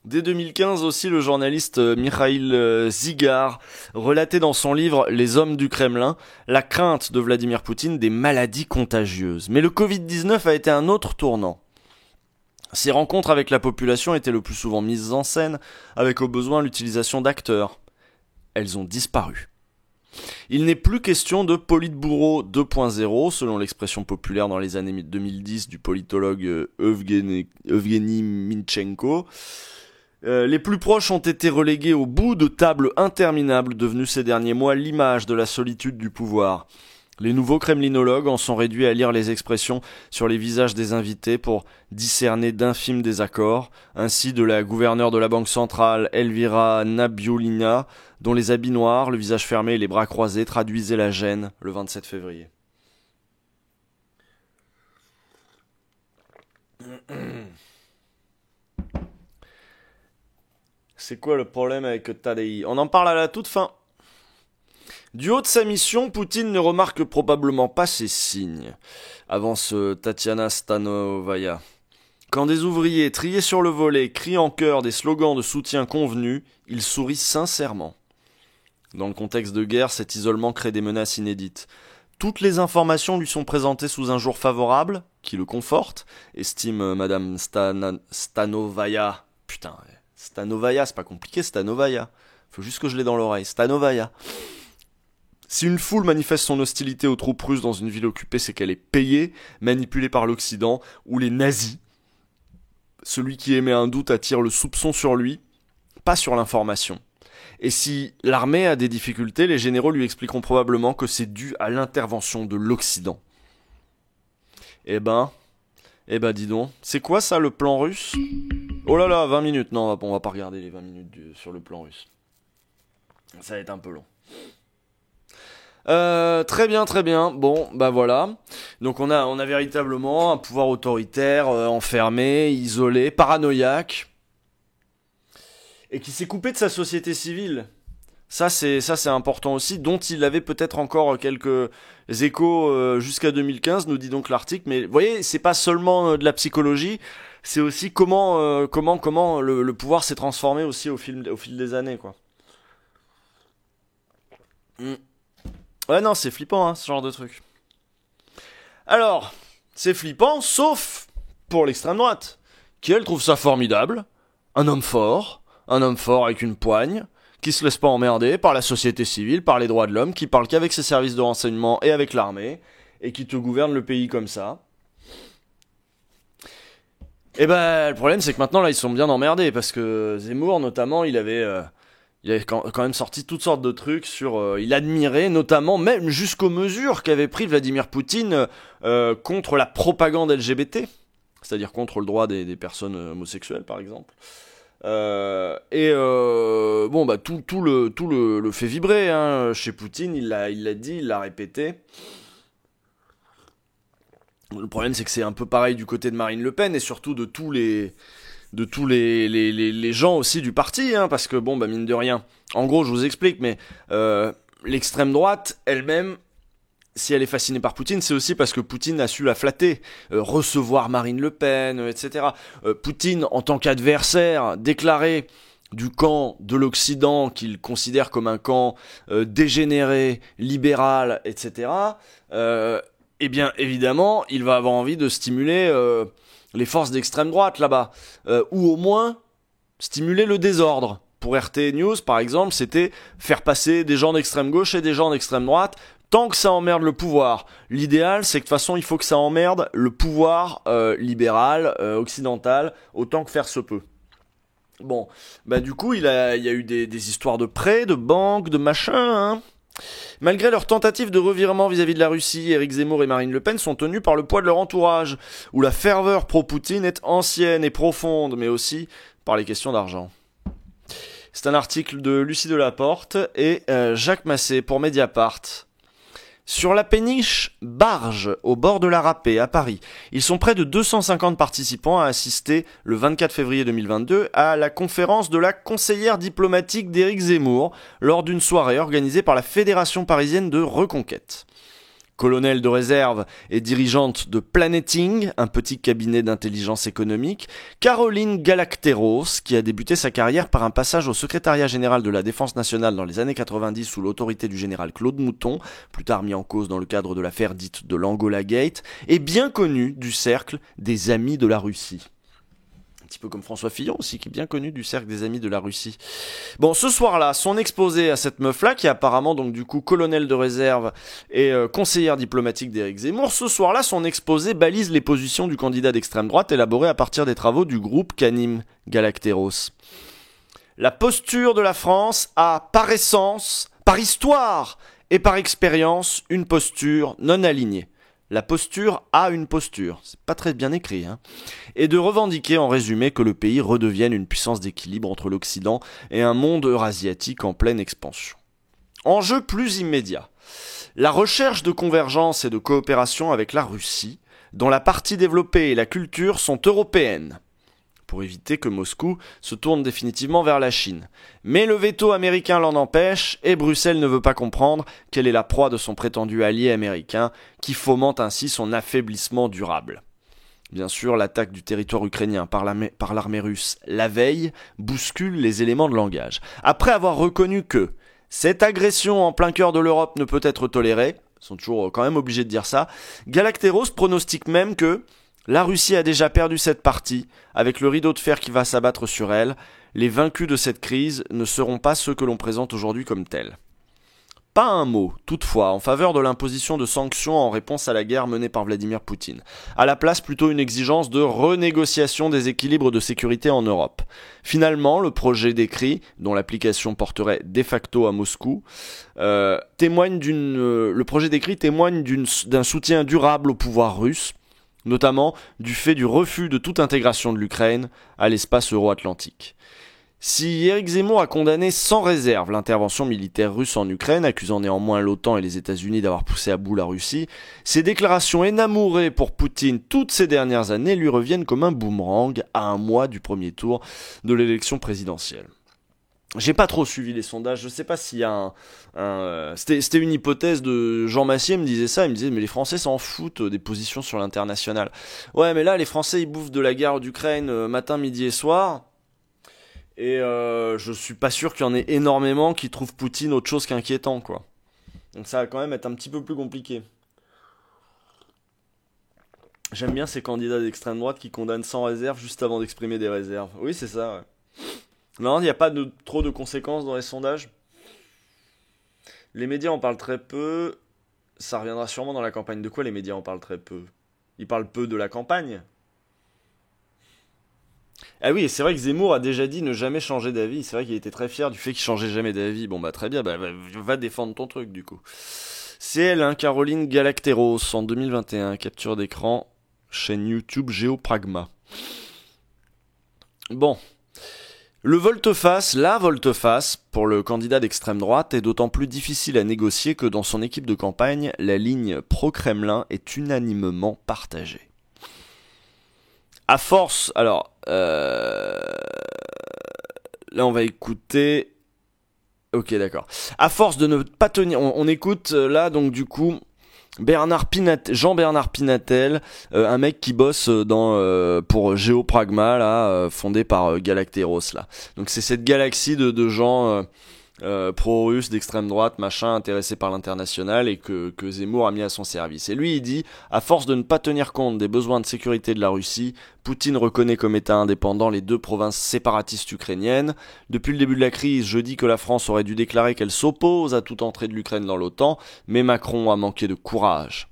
Dès 2015 aussi, le journaliste Mikhail Zygar relatait dans son livre Les hommes du Kremlin la crainte de Vladimir Poutine des maladies contagieuses. Mais le Covid-19 a été un autre tournant. Ces rencontres avec la population étaient le plus souvent mises en scène, avec au besoin l'utilisation d'acteurs. Elles ont disparu. Il n'est plus question de Politbouro 2.0, selon l'expression populaire dans les années 2010 du politologue Evgeny Minchenko. Les plus proches ont été relégués au bout de tables interminables, devenues ces derniers mois l'image de la solitude du pouvoir. Les nouveaux kremlinologues en sont réduits à lire les expressions sur les visages des invités pour discerner d'infimes désaccords, ainsi de la gouverneure de la Banque centrale Elvira Nabiullina, dont les habits noirs, le visage fermé et les bras croisés traduisaient la gêne le 27 février. C'est quoi le problème avec Tadei ? On en parle à la toute fin. Du haut de sa mission, Poutine ne remarque probablement pas ces signes, avance Tatiana Stanovaya. Quand des ouvriers, triés sur le volet, crient en chœur des slogans de soutien convenus, il sourit sincèrement. Dans le contexte de guerre, cet isolement crée des menaces inédites. Toutes les informations lui sont présentées sous un jour favorable, qui le conforte, estime Madame Stanovaya. Putain, Stanovaya, c'est pas compliqué, Stanovaya. Faut juste que je l'ai dans l'oreille, Stanovaya. Si une foule manifeste son hostilité aux troupes russes dans une ville occupée, c'est qu'elle est payée, manipulée par l'Occident ou les nazis. Celui qui émet un doute attire le soupçon sur lui, pas sur l'information. Et si l'armée a des difficultés, les généraux lui expliqueront probablement que c'est dû à l'intervention de l'Occident. Eh ben, dis donc, c'est quoi ça le plan russe ? Oh là là, 20 minutes, non, on va pas regarder les 20 minutes sur le plan russe. Ça va être un peu long. Très bien. Bon, bah voilà. Donc on a véritablement un pouvoir autoritaire, enfermé, isolé, paranoïaque. et qui s'est coupé de sa société civile. Ça c'est important aussi, dont il avait peut-être encore quelques échos jusqu'à 2015, nous dit donc l'article. Mais vous voyez, c'est pas seulement de la psychologie, c'est aussi comment le pouvoir s'est transformé aussi au fil des années, quoi. Mm. Ouais, non, c'est flippant, hein, ce genre de truc. Alors, c'est flippant, sauf pour l'extrême droite, qui elle trouve ça formidable. Un homme fort avec une poigne, qui se laisse pas emmerder par la société civile, par les droits de l'homme, qui parle qu'avec ses services de renseignement et avec l'armée, et qui te gouverne le pays comme ça. Et ben, le problème c'est que maintenant là ils sont bien emmerdés, parce que Zemmour notamment, il avait quand même sorti toutes sortes de trucs sur... il admirait notamment, même jusqu'aux mesures qu'avait pris Vladimir Poutine contre la propagande LGBT, c'est-à-dire contre le droit des personnes homosexuelles par exemple. Bon bah tout le fait vibrer, hein, chez Poutine, il l'a dit, il l'a répété. Le problème c'est que c'est un peu pareil du côté de Marine Le Pen et surtout de tous les gens aussi du parti, hein, parce que bon bah mine de rien, en gros je vous explique, mais l'extrême droite elle-même, si elle est fascinée par Poutine, c'est aussi parce que Poutine a su la flatter, recevoir Marine Le Pen, etc. Poutine, en tant qu'adversaire déclaré du camp de l'Occident, qu'il considère comme un camp dégénéré, libéral, etc., eh bien évidemment, il va avoir envie de stimuler les forces d'extrême droite là-bas, ou au moins stimuler le désordre. Pour RT News, par exemple, c'était faire passer des gens d'extrême gauche et des gens d'extrême droite, tant que ça emmerde le pouvoir. L'idéal, c'est que de toute façon, il faut que ça emmerde le pouvoir libéral, occidental, autant que faire se peut. Bon, bah du coup, il y a eu des histoires de prêts, de banques, de machins, hein. Malgré leur tentative de revirement vis-à-vis de la Russie, Éric Zemmour et Marine Le Pen sont tenus par le poids de leur entourage, où la ferveur pro-Poutine est ancienne et profonde, mais aussi par les questions d'argent. C'est un article de Lucie Delaporte et Jacques Massé pour Mediapart. Sur la péniche Barge, au bord de la Rapée, à Paris, ils sont près de 250 participants à assister, le 24 février 2022, à la conférence de la conseillère diplomatique d'Éric Zemmour, lors d'une soirée organisée par la Fédération parisienne de Reconquête. Colonel de réserve et dirigeante de Planeting, un petit cabinet d'intelligence économique, Caroline Galacteros, qui a débuté sa carrière par un passage au secrétariat général de la Défense nationale dans les années 90 sous l'autorité du général Claude Mouton, plus tard mis en cause dans le cadre de l'affaire dite de l'Angola Gate, est bien connue du cercle des amis de la Russie. Un petit peu comme François Fillon aussi, qui est bien connu du cercle des amis de la Russie. Bon, ce soir-là, son exposé à cette meuf-là, qui est apparemment donc du coup colonel de réserve et conseillère diplomatique d'Éric Zemmour, ce soir-là, son exposé balise les positions du candidat d'extrême droite élaboré à partir des travaux du groupe qu'anime Galacteros. La posture de la France a, par essence, par histoire et par expérience, une posture non alignée. La posture a une posture, c'est pas très bien écrit, hein, et de revendiquer en résumé que le pays redevienne une puissance d'équilibre entre l'Occident et un monde eurasiatique en pleine expansion. Enjeu plus immédiat. La recherche de convergence et de coopération avec la Russie, dont la partie développée et la culture sont européennes, pour éviter que Moscou se tourne définitivement vers la Chine. Mais le veto américain l'en empêche, et Bruxelles ne veut pas comprendre qu'elle est la proie de son prétendu allié américain, qui fomente ainsi son affaiblissement durable. Bien sûr, l'attaque du territoire ukrainien par l'armée russe la veille bouscule les éléments de langage. Après avoir reconnu que cette agression en plein cœur de l'Europe ne peut être tolérée, ils sont toujours quand même obligés de dire ça, Galacteros pronostique même que la Russie a déjà perdu cette partie, avec le rideau de fer qui va s'abattre sur elle. Les vaincus de cette crise ne seront pas ceux que l'on présente aujourd'hui comme tels. Pas un mot, toutefois, en faveur de l'imposition de sanctions en réponse à la guerre menée par Vladimir Poutine. À la place, plutôt une exigence de renégociation des équilibres de sécurité en Europe. Finalement, le projet décrit, dont l'application porterait de facto à Moscou, témoigne d'un soutien durable au pouvoir russe, notamment du fait du refus de toute intégration de l'Ukraine à l'espace euro-atlantique. Si Éric Zemmour a condamné sans réserve l'intervention militaire russe en Ukraine, accusant néanmoins l'OTAN et les États-Unis d'avoir poussé à bout la Russie, ces déclarations énamourées pour Poutine toutes ces dernières années lui reviennent comme un boomerang à un mois du premier tour de l'élection présidentielle. J'ai pas trop suivi les sondages, je sais pas s'il y a c'était une hypothèse de Jean Massier, me disait ça, il me disait mais les Français s'en foutent des positions sur l'international. Ouais mais là les Français ils bouffent de la guerre d'Ukraine matin, midi et soir, et je suis pas sûr qu'il y en ait énormément qui trouvent Poutine autre chose qu'inquiétant quoi. Donc ça va quand même être un petit peu plus compliqué. J'aime bien ces candidats d'extrême droite qui condamnent sans réserve juste avant d'exprimer des réserves. Oui c'est ça ouais. Non, il n'y a pas trop de conséquences dans les sondages. Les médias en parlent très peu. Ça reviendra sûrement dans la campagne. De quoi les médias en parlent très peu? Ils parlent peu de la campagne. Ah oui, c'est vrai que Zemmour a déjà dit ne jamais changer d'avis. C'est vrai qu'il était très fier du fait qu'il changeait jamais d'avis. Bon bah très bien, bah, va défendre ton truc du coup. C'est elle, hein, Caroline Galacteros, en 2021. Capture d'écran, chaîne YouTube Géopragma. Bon. La volte-face, pour le candidat d'extrême droite est d'autant plus difficile à négocier que dans son équipe de campagne, la ligne pro-Kremlin est unanimement partagée. À force, alors, là on va écouter... Ok d'accord. À force de ne pas tenir... On écoute là donc du coup... Jean-Bernard Pinatel, un mec qui bosse pour Géopragma là, fondé par Galacteros là. Donc c'est cette galaxie de gens pro-russes d'extrême droite, machin, intéressés par l'international et que Zemmour a mis à son service. Et lui il dit, à force de ne pas tenir compte des besoins de sécurité de la Russie, Poutine reconnaît comme État indépendant les deux provinces séparatistes ukrainiennes. Depuis le début de la crise, je dis que la France aurait dû déclarer qu'elle s'oppose à toute entrée de l'Ukraine dans l'OTAN, mais Macron a manqué de courage.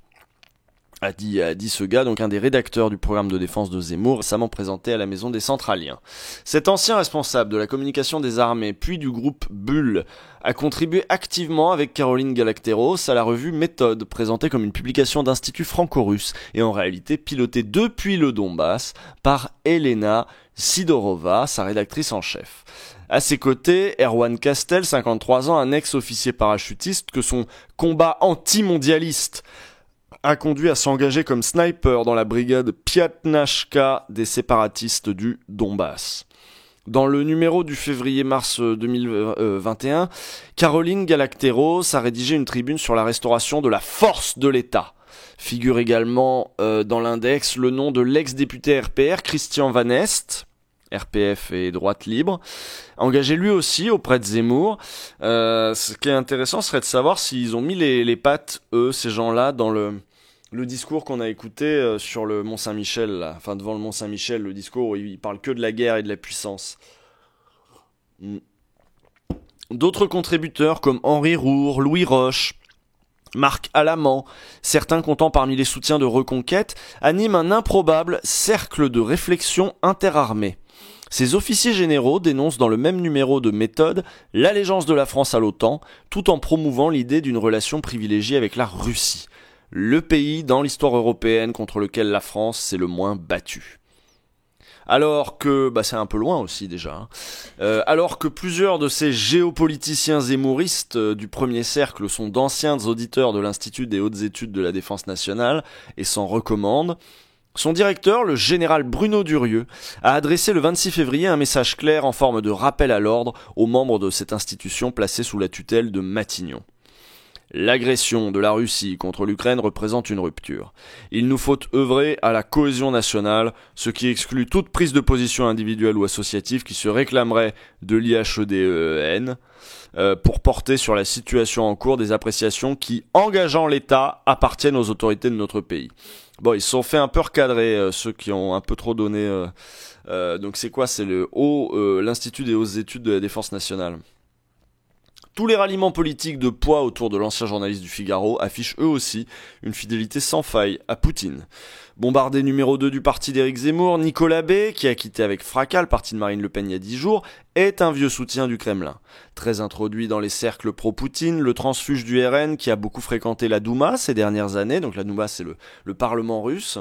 A dit ce gars, donc un des rédacteurs du programme de défense de Zemmour, récemment présenté à la maison des Centraliens. Cet ancien responsable de la communication des armées, puis du groupe Bull, a contribué activement avec Caroline Galacteros à la revue Méthode, présentée comme une publication d'institut franco-russe, et en réalité pilotée depuis le Donbass par Elena Sidorova, sa rédactrice en chef. À ses côtés, Erwan Castel, 53 ans, un ex-officier parachutiste que son combat anti-mondialiste a conduit à s'engager comme sniper dans la brigade Piatnachka des séparatistes du Donbass. Dans le numéro du février-mars 2021, Caroline Galacteros a rédigé une tribune sur la restauration de la force de l'État. Figure également dans l'index le nom de l'ex-député RPR Christian Van Est, RPF et Droite Libre, engagé lui aussi auprès de Zemmour. Ce qui est intéressant serait de savoir s'ils ont mis les pattes, ces gens-là, dans le discours qu'on a écouté sur le Mont-Saint-Michel, là. Enfin devant le Mont-Saint-Michel, le discours où il parle que de la guerre et de la puissance. D'autres contributeurs comme Henri Roure, Louis Roche, Marc Alamand, certains comptant parmi les soutiens de Reconquête, animent un improbable cercle de réflexion interarmée. Ces officiers généraux dénoncent dans le même numéro de Méthode l'allégeance de la France à l'OTAN, tout en promouvant l'idée d'une relation privilégiée avec la Russie, le pays dans l'histoire européenne contre lequel la France s'est le moins battue. Alors que, c'est un peu loin aussi déjà, hein. Alors que plusieurs de ces géopoliticiens zémouristes du premier cercle sont d'anciens auditeurs de l'Institut des hautes études de la défense nationale et s'en recommandent, son directeur, le général Bruno Durieux, a adressé le 26 février un message clair en forme de rappel à l'ordre aux membres de cette institution placée sous la tutelle de Matignon. L'agression de la Russie contre l'Ukraine représente une rupture. Il nous faut œuvrer à la cohésion nationale, ce qui exclut toute prise de position individuelle ou associative qui se réclamerait de l'IHEDEN pour porter sur la situation en cours des appréciations qui, engageant l'État, appartiennent aux autorités de notre pays. Bon, ils se sont fait un peu recadrer, ceux qui ont un peu trop donné... donc c'est quoi? C'est l'Institut des hautes études de la défense nationale. Tous les ralliements politiques de poids autour de l'ancien journaliste du Figaro affichent eux aussi une fidélité sans faille à Poutine. Bombardé numéro 2 du parti d'Éric Zemmour, Nicolas B, qui a quitté avec fracas le parti de Marine Le Pen il y a 10 jours, est un vieux soutien du Kremlin. Très introduit dans les cercles pro-Poutine, le transfuge du RN qui a beaucoup fréquenté la Douma ces dernières années, donc la Douma c'est le parlement russe,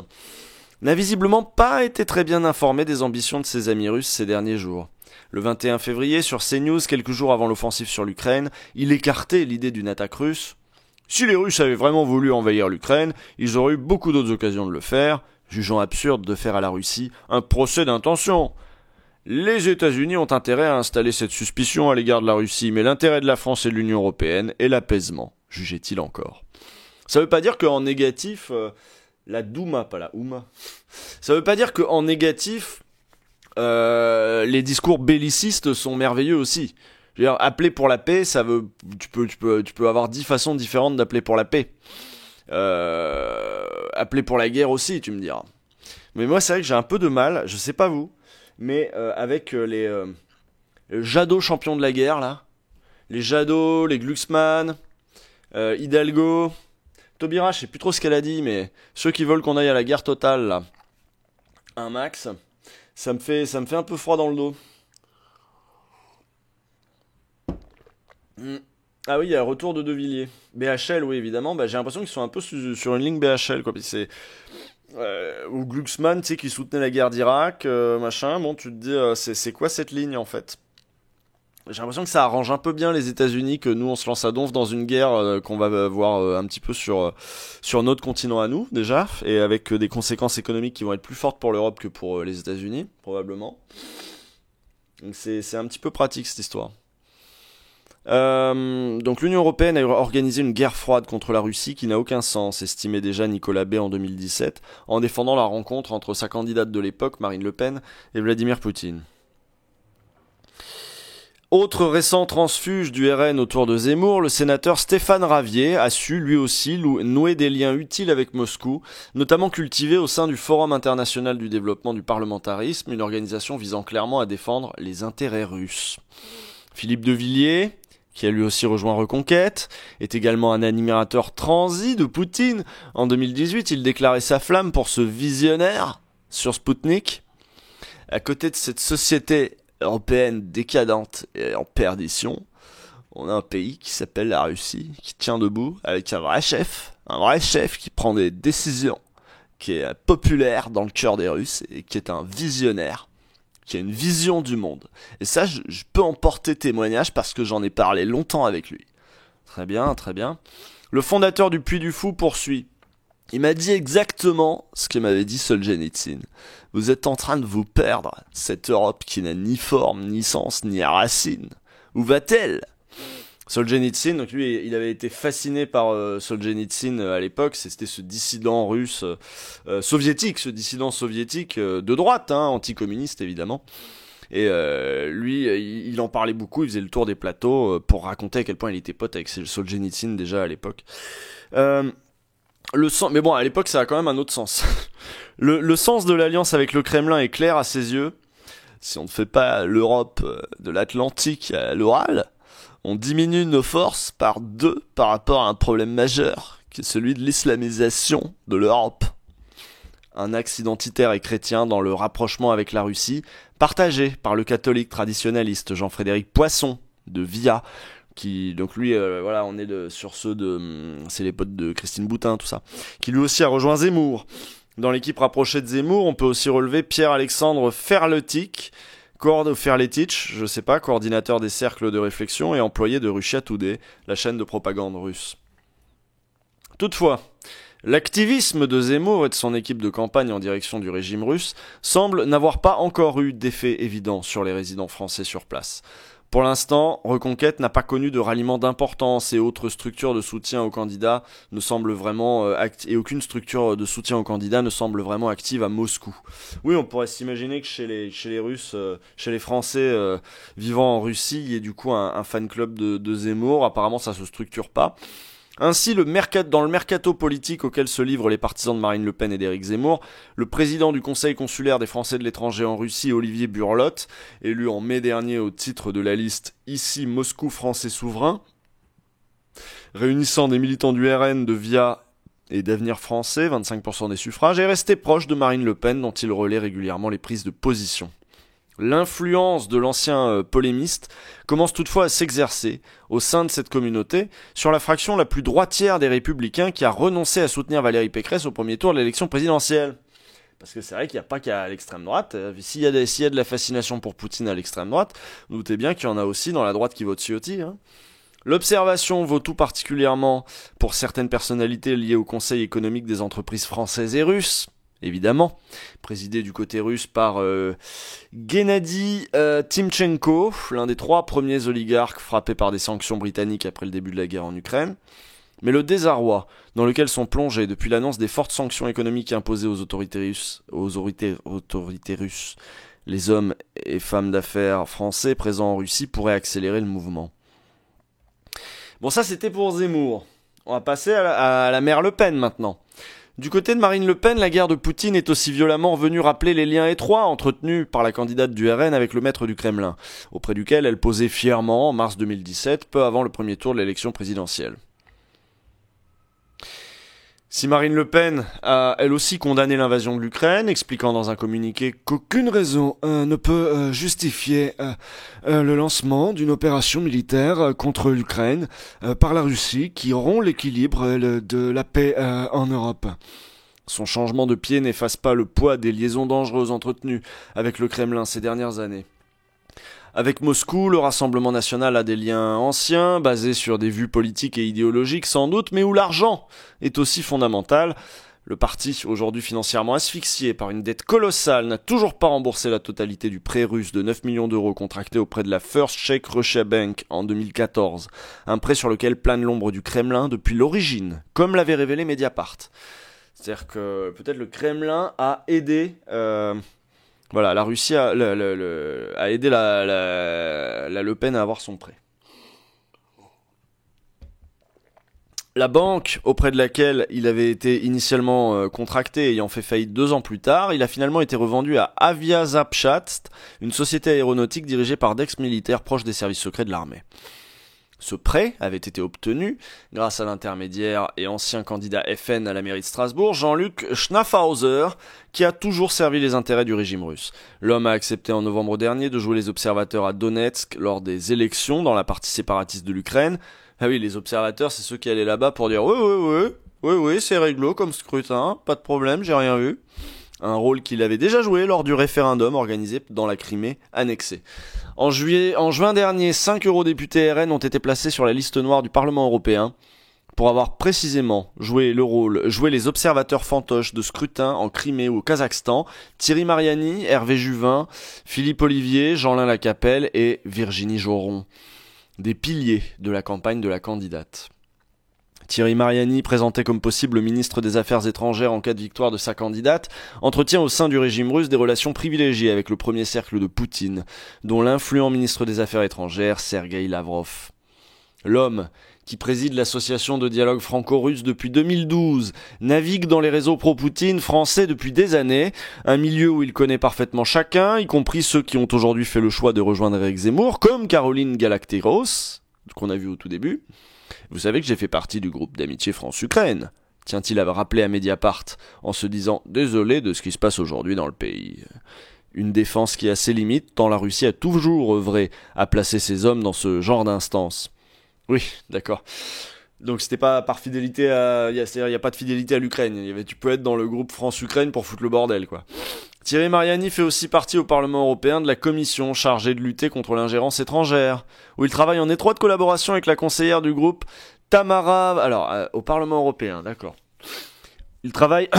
n'a visiblement pas été très bien informé des ambitions de ses amis russes ces derniers jours. Le 21 février, sur CNews, quelques jours avant l'offensive sur l'Ukraine, il écartait l'idée d'une attaque russe. Si les Russes avaient vraiment voulu envahir l'Ukraine, ils auraient eu beaucoup d'autres occasions de le faire, jugeant absurde de faire à la Russie un procès d'intention. Les États-Unis ont intérêt à installer cette suspicion à l'égard de la Russie, mais l'intérêt de la France et de l'Union européenne est l'apaisement, jugeait-il encore. Ça veut pas dire qu'en négatif, la Douma, pas la Ouma, ça veut pas dire qu'en négatif, les discours bellicistes sont merveilleux aussi. Je veux dire, appeler pour la paix, ça veut, tu peux avoir 10 façons différentes d'appeler pour la paix. Appeler pour la guerre aussi, tu me diras. Mais moi, c'est vrai que j'ai un peu de mal, je sais pas vous, mais avec les Jadot champions de la guerre, là, les Jadot, les Glucksmann, Hidalgo, Taubira, je sais plus trop ce qu'elle a dit, mais ceux qui veulent qu'on aille à la guerre totale, là, un max, ça me fait un peu froid dans le dos. Ah oui, il y a le retour de De Villiers. BHL, oui, évidemment. Bah, j'ai l'impression qu'ils sont un peu sur une ligne BHL, quoi. C'est ou Glucksmann, tu sais, qui soutenait la guerre d'Irak, machin. Bon, tu te dis, c'est quoi cette ligne, en fait? J'ai l'impression que ça arrange un peu bien les États-Unis que nous, on se lance à donf dans une guerre qu'on va voir un petit peu sur notre continent à nous, déjà, et avec des conséquences économiques qui vont être plus fortes pour l'Europe que pour les États-Unis, probablement. Donc c'est un petit peu pratique, cette histoire. Donc l'Union Européenne a organisé une guerre froide contre la Russie qui n'a aucun sens, estimait déjà Nicolas B en 2017, en défendant la rencontre entre sa candidate de l'époque, Marine Le Pen, et Vladimir Poutine. Autre récent transfuge du RN autour de Zemmour, le sénateur Stéphane Ravier a su lui aussi nouer des liens utiles avec Moscou, notamment cultivés au sein du Forum international du développement du parlementarisme, une organisation visant clairement à défendre les intérêts russes. Philippe de Villiers, qui a lui aussi rejoint Reconquête, est également un admirateur transi de Poutine. En 2018, il déclarait sa flamme pour ce visionnaire sur Spoutnik. À côté de cette société européenne décadente et en perdition, on a un pays qui s'appelle la Russie, qui tient debout avec un vrai chef qui prend des décisions, qui est populaire dans le cœur des Russes et qui est un visionnaire, qui a une vision du monde. Et ça, je peux en porter témoignage parce que j'en ai parlé longtemps avec lui. Très bien, très bien. Le fondateur du Puy du Fou poursuit. Il m'a dit exactement ce que m'avait dit Solzhenitsyn. Vous êtes en train de vous perdre, cette Europe qui n'a ni forme, ni sens, ni racine. Où va-t-elle ? Solzhenitsyn, donc lui, il avait été fasciné par Solzhenitsyn à l'époque. C'était ce dissident russe soviétique, de droite, anticommuniste évidemment. Et lui, il en parlait beaucoup. Il faisait le tour des plateaux pour raconter à quel point il était pote avec Solzhenitsyn déjà à l'époque. Mais bon, à l'époque, ça a quand même un autre sens. Le sens de l'alliance avec le Kremlin est clair à ses yeux. Si on ne fait pas l'Europe de l'Atlantique à l'Oral, on diminue nos forces par 2 par rapport à un problème majeur, qui est celui de l'islamisation de l'Europe. Un axe identitaire et chrétien dans le rapprochement avec la Russie, partagé par le catholique traditionnaliste Jean-Frédéric Poisson de Via, qui, donc lui, on est sur ceux de, c'est les potes de Christine Boutin, tout ça, qui lui aussi a rejoint Zemmour. Dans l'équipe rapprochée de Zemmour, on peut aussi relever Pierre-Alexandre Ferletic, coordinateur des cercles de réflexion et employé de Russia Today, la chaîne de propagande russe. Toutefois, l'activisme de Zemmour et de son équipe de campagne en direction du régime russe semble n'avoir pas encore eu d'effet évident sur les résidents français sur place. Pour l'instant, Reconquête n'a pas connu de ralliement d'importance et autres structures de soutien aux candidats ne semblent vraiment et aucune structure de soutien aux candidats ne semble vraiment active à Moscou. Oui, on pourrait s'imaginer que chez les Russes, chez les Français vivant en Russie, il y ait du coup un fan club de Zemmour. Apparemment, ça se structure pas. Ainsi, dans le mercato politique auquel se livrent les partisans de Marine Le Pen et d'Éric Zemmour, le président du Conseil consulaire des Français de l'étranger en Russie, Olivier Burlotte, élu en mai dernier au titre de la liste « Ici Moscou Français Souverain », réunissant des militants du RN, de Via et d'Avenir Français, 25% des suffrages, est resté proche de Marine Le Pen, dont il relaie régulièrement les prises de position. L'influence de l'ancien polémiste commence toutefois à s'exercer au sein de cette communauté sur la fraction la plus droitière des Républicains qui a renoncé à soutenir Valérie Pécresse au premier tour de l'élection présidentielle. Parce que c'est vrai qu'il n'y a pas qu'à l'extrême droite. S'il y a de la fascination pour Poutine à l'extrême droite, vous doutez bien qu'il y en a aussi dans la droite qui vote Ciotti. L'observation vaut tout particulièrement pour certaines personnalités liées au Conseil économique des entreprises françaises et russes, évidemment, présidé du côté russe par Gennady Timchenko, l'un des 3 premiers oligarques frappés par des sanctions britanniques après le début de la guerre en Ukraine. Mais le désarroi dans lequel sont plongés depuis l'annonce des fortes sanctions économiques imposées aux autorités russes, les hommes et femmes d'affaires français présents en Russie pourraient accélérer le mouvement. Bon, ça c'était pour Zemmour. On va passer à la mère Le Pen maintenant. Du côté de Marine Le Pen, la guerre de Poutine est aussi violemment venue rappeler les liens étroits entretenus par la candidate du RN avec le maître du Kremlin, auprès duquel elle posait fièrement en mars 2017, peu avant le premier tour de l'élection présidentielle. Si Marine Le Pen a elle aussi condamné l'invasion de l'Ukraine, expliquant dans un communiqué qu'aucune raison ne peut justifier le lancement d'une opération militaire contre l'Ukraine par la Russie qui rompt l'équilibre de la paix en Europe. Son changement de pied n'efface pas le poids des liaisons dangereuses entretenues avec le Kremlin ces dernières années. Avec Moscou, le Rassemblement national a des liens anciens, basés sur des vues politiques et idéologiques sans doute, mais où l'argent est aussi fondamental. Le parti, aujourd'hui financièrement asphyxié par une dette colossale, n'a toujours pas remboursé la totalité du prêt russe de 9 millions d'euros contracté auprès de la First Czech Russia Bank en 2014. Un prêt sur lequel plane l'ombre du Kremlin depuis l'origine, comme l'avait révélé Mediapart. C'est-à-dire que peut-être le Kremlin a aidé... la Russie a aidé la Le Pen à avoir son prêt. La banque auprès de laquelle il avait été initialement contracté ayant fait faillite 2 ans plus tard, il a finalement été revendu à Aviazapchat, une société aéronautique dirigée par d'ex-militaires proches des services secrets de l'armée. Ce prêt avait été obtenu grâce à l'intermédiaire et ancien candidat FN à la mairie de Strasbourg, Jean-Luc Schnaffhauser, qui a toujours servi les intérêts du régime russe. L'homme a accepté en novembre dernier de jouer les observateurs à Donetsk lors des élections dans la partie séparatiste de l'Ukraine. Ah oui, les observateurs, c'est ceux qui allaient là-bas pour dire oui, c'est réglo comme scrutin, pas de problème, j'ai rien vu. Un rôle qu'il avait déjà joué lors du référendum organisé dans la Crimée annexée. En juin dernier, 5 eurodéputés RN ont été placés sur la liste noire du Parlement européen pour avoir précisément joué les observateurs fantoches de scrutin en Crimée ou au Kazakhstan. Thierry Mariani, Hervé Juvin, Philippe Olivier, Jeanlin Lacapelle et Virginie Joron. Des piliers de la campagne de la candidate. Thierry Mariani, présenté comme possible ministre des Affaires étrangères en cas de victoire de sa candidate, entretient au sein du régime russe des relations privilégiées avec le premier cercle de Poutine, dont l'influent ministre des Affaires étrangères, Sergueï Lavrov. L'homme, qui préside l'association de dialogue franco-russe depuis 2012, navigue dans les réseaux pro-Poutine français depuis des années, un milieu où il connaît parfaitement chacun, y compris ceux qui ont aujourd'hui fait le choix de rejoindre Éric Zemmour, comme Caroline Galacteros, qu'on a vu au tout début. Vous savez que j'ai fait partie du groupe d'amitié France-Ukraine, tient-il à rappeler à Mediapart, en se disant « désolé de ce qui se passe aujourd'hui dans le pays ». Une défense qui a ses limites, tant la Russie a toujours œuvré à placer ses hommes dans ce genre d'instance. Oui, d'accord. Donc c'était pas par fidélité à... Il y a pas de fidélité à l'Ukraine. Tu peux être dans le groupe France-Ukraine pour foutre le bordel, quoi. Thierry Mariani fait aussi partie au Parlement européen de la commission chargée de lutter contre l'ingérence étrangère, où il travaille en étroite collaboration avec la conseillère du groupe Tamara... Alors, au Parlement européen, d'accord. Il travaille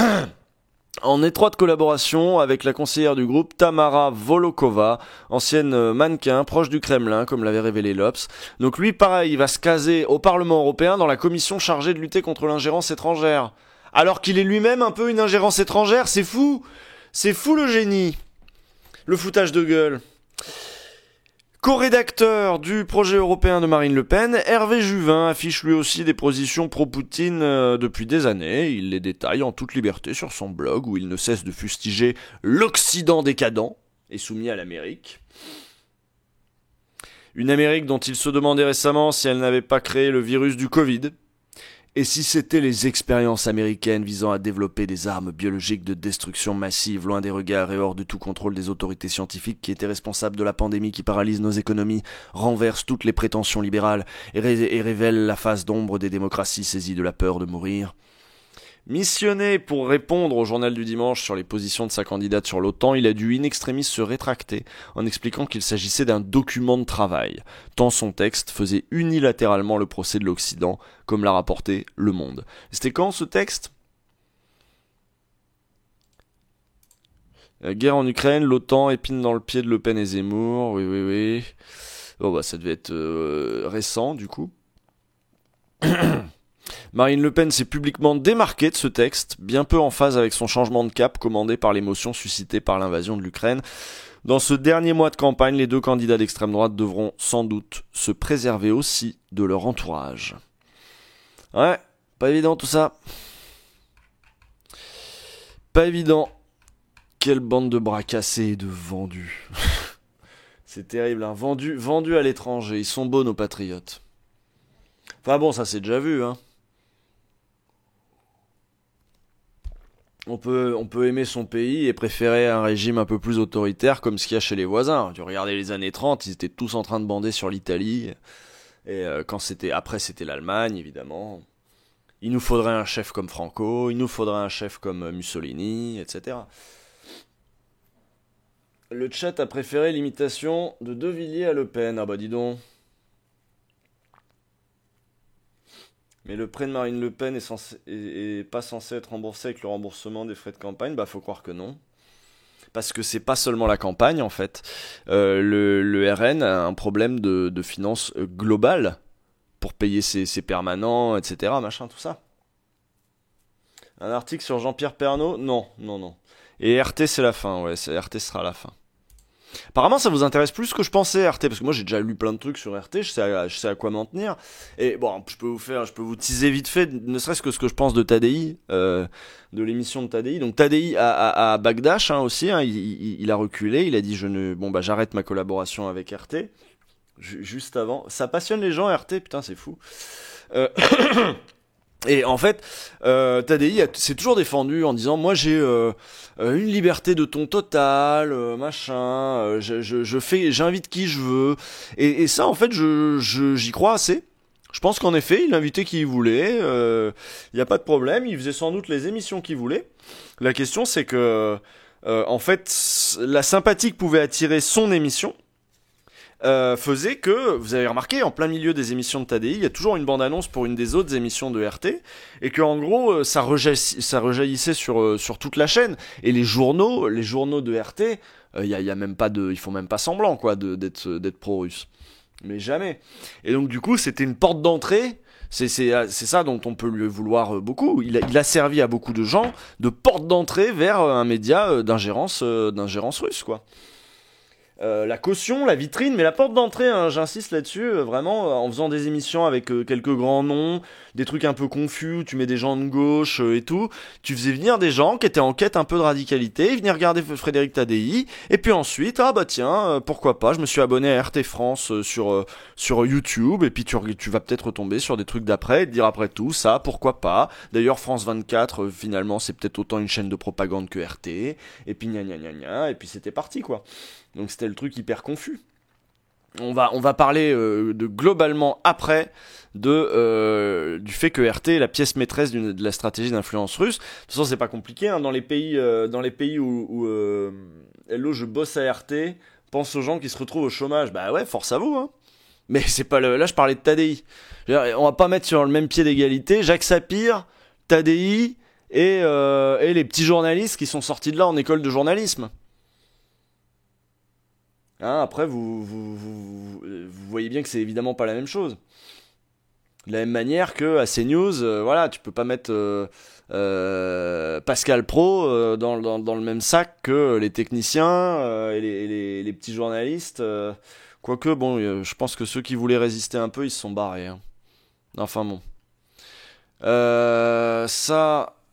en étroite collaboration avec la conseillère du groupe Tamara Volokova, ancienne mannequin proche du Kremlin, comme l'avait révélé l'Obs. Donc lui, pareil, il va se caser au Parlement européen dans la commission chargée de lutter contre l'ingérence étrangère. Alors qu'il est lui-même un peu une ingérence étrangère, c'est fou! C'est fou le génie. Le foutage de gueule. Co-rédacteur du projet européen de Marine Le Pen, Hervé Juvin affiche lui aussi des positions pro-Poutine depuis des années. Il les détaille en toute liberté sur son blog où il ne cesse de fustiger l'Occident décadent et soumis à l'Amérique. Une Amérique dont il se demandait récemment si elle n'avait pas créé le virus du Covid. Et si c'était les expériences américaines visant à développer des armes biologiques de destruction massive, loin des regards et hors de tout contrôle des autorités scientifiques qui étaient responsables de la pandémie qui paralyse nos économies, renversent toutes les prétentions libérales et révèlent la face d'ombre des démocraties saisies de la peur de mourir? Missionné pour répondre au journal du dimanche sur les positions de sa candidate sur l'OTAN, il a dû in extremis se rétracter en expliquant qu'il s'agissait d'un document de travail, tant son texte faisait unilatéralement le procès de l'Occident, comme l'a rapporté Le Monde. C'était quand ce texte ? Guerre en Ukraine, l'OTAN épine dans le pied de Le Pen et Zemmour. Oui, oui, oui. Oh bah ça devait être récent du coup. Marine Le Pen s'est publiquement démarquée de ce texte, bien peu en phase avec son changement de cap commandé par l'émotion suscitée par l'invasion de l'Ukraine. Dans ce dernier mois de campagne, les deux candidats d'extrême droite devront sans doute se préserver aussi de leur entourage. Ouais, pas évident tout ça. Pas évident. Quelle bande de bras cassés et de vendus. C'est terrible, hein. Vendus à l'étranger. Ils sont beaux, nos patriotes. Enfin bon, ça c'est déjà vu, hein. On peut aimer son pays et préférer un régime un peu plus autoritaire comme ce qu'il y a chez les voisins. Tu regardais les années 30, ils étaient tous en train de bander sur l'Italie. Et après c'était l'Allemagne, évidemment. Il nous faudrait un chef comme Franco, il nous faudrait un chef comme Mussolini, etc. Le chat a préféré l'imitation de De Villiers à Le Pen. Ah bah dis donc. Mais le prêt de Marine Le Pen est pas censé être remboursé avec le remboursement des frais de campagne. Bah faut croire que non. Parce que c'est pas seulement la campagne en fait. Le RN a un problème de finances globales pour payer ses permanents, etc. Machin, tout ça. Un article sur Jean-Pierre Pernaut? Non, non, non. Et RT c'est la fin, ouais, RT sera la fin. Apparemment, ça vous intéresse plus que je pensais, RT, parce que moi j'ai déjà lu plein de trucs sur RT, je sais à quoi m'en tenir. Et bon, je peux vous teaser vite fait, ne serait-ce que ce que je pense de Tadi, de l'émission de Tadi. Donc Tadi a Bagdash hein, aussi, hein, il a reculé, il a dit j'arrête ma collaboration avec RT. Juste avant, ça passionne les gens RT, putain c'est fou. Et en fait, Tadi s'est toujours défendu en disant moi j'ai une liberté de ton totale, machin, j'invite qui je veux. Et ça en fait j'y crois assez. Je pense qu'en effet il invitait qui il voulait, il n'y a pas de problème, il faisait sans doute les émissions qu'il voulait. La question c'est que en fait la sympathie que pouvait attirer son émission faisait que, vous avez remarqué, en plein milieu des émissions de Tadi, il y a toujours une bande-annonce pour une des autres émissions de RT, et que en gros, ça rejaillissait sur toute la chaîne. Et les journaux de RT, y a même pas ils font même pas semblant, quoi, d'être pro-russe. Mais jamais. Et donc, du coup, c'était une porte d'entrée. C'est ça dont on peut lui vouloir beaucoup. Il a servi à beaucoup de gens de porte d'entrée vers un média d'ingérence russe, quoi. La caution, la vitrine, mais la porte d'entrée, hein, j'insiste là-dessus, vraiment, en faisant des émissions avec quelques grands noms, des trucs un peu confus, tu mets des gens de gauche et tout, tu faisais venir des gens qui étaient en quête un peu de radicalité, ils venaient regarder Frédéric Tadei, et puis ensuite, ah bah tiens, pourquoi pas, je me suis abonné à RT France sur YouTube, et puis tu vas peut-être retomber sur des trucs d'après, et te dire après tout, ça, pourquoi pas, d'ailleurs France 24, finalement, c'est peut-être autant une chaîne de propagande que RT, et puis gna gna gna gna, et puis c'était parti, quoi. Donc c'était le truc hyper confus. On va parler de globalement après du fait que RT est la pièce maîtresse de la stratégie d'influence russe. De toute façon, c'est pas compliqué. Hein, dans les pays où hello, je bosse à RT, pense aux gens qui se retrouvent au chômage. Bah ouais, force à vous. Hein. Mais c'est pas là, je parlais de Tadei. On va pas mettre sur le même pied d'égalité Jacques Sapir, Tadei et les petits journalistes qui sont sortis de là en école de journalisme. Hein, après, vous voyez bien que c'est évidemment pas la même chose. De la même manière que à CNews, voilà, tu peux pas mettre Pascal Pro dans le même sac que les techniciens et les petits journalistes. Quoique, bon, je pense que ceux qui voulaient résister un peu, ils se sont barrés. Hein. Enfin bon.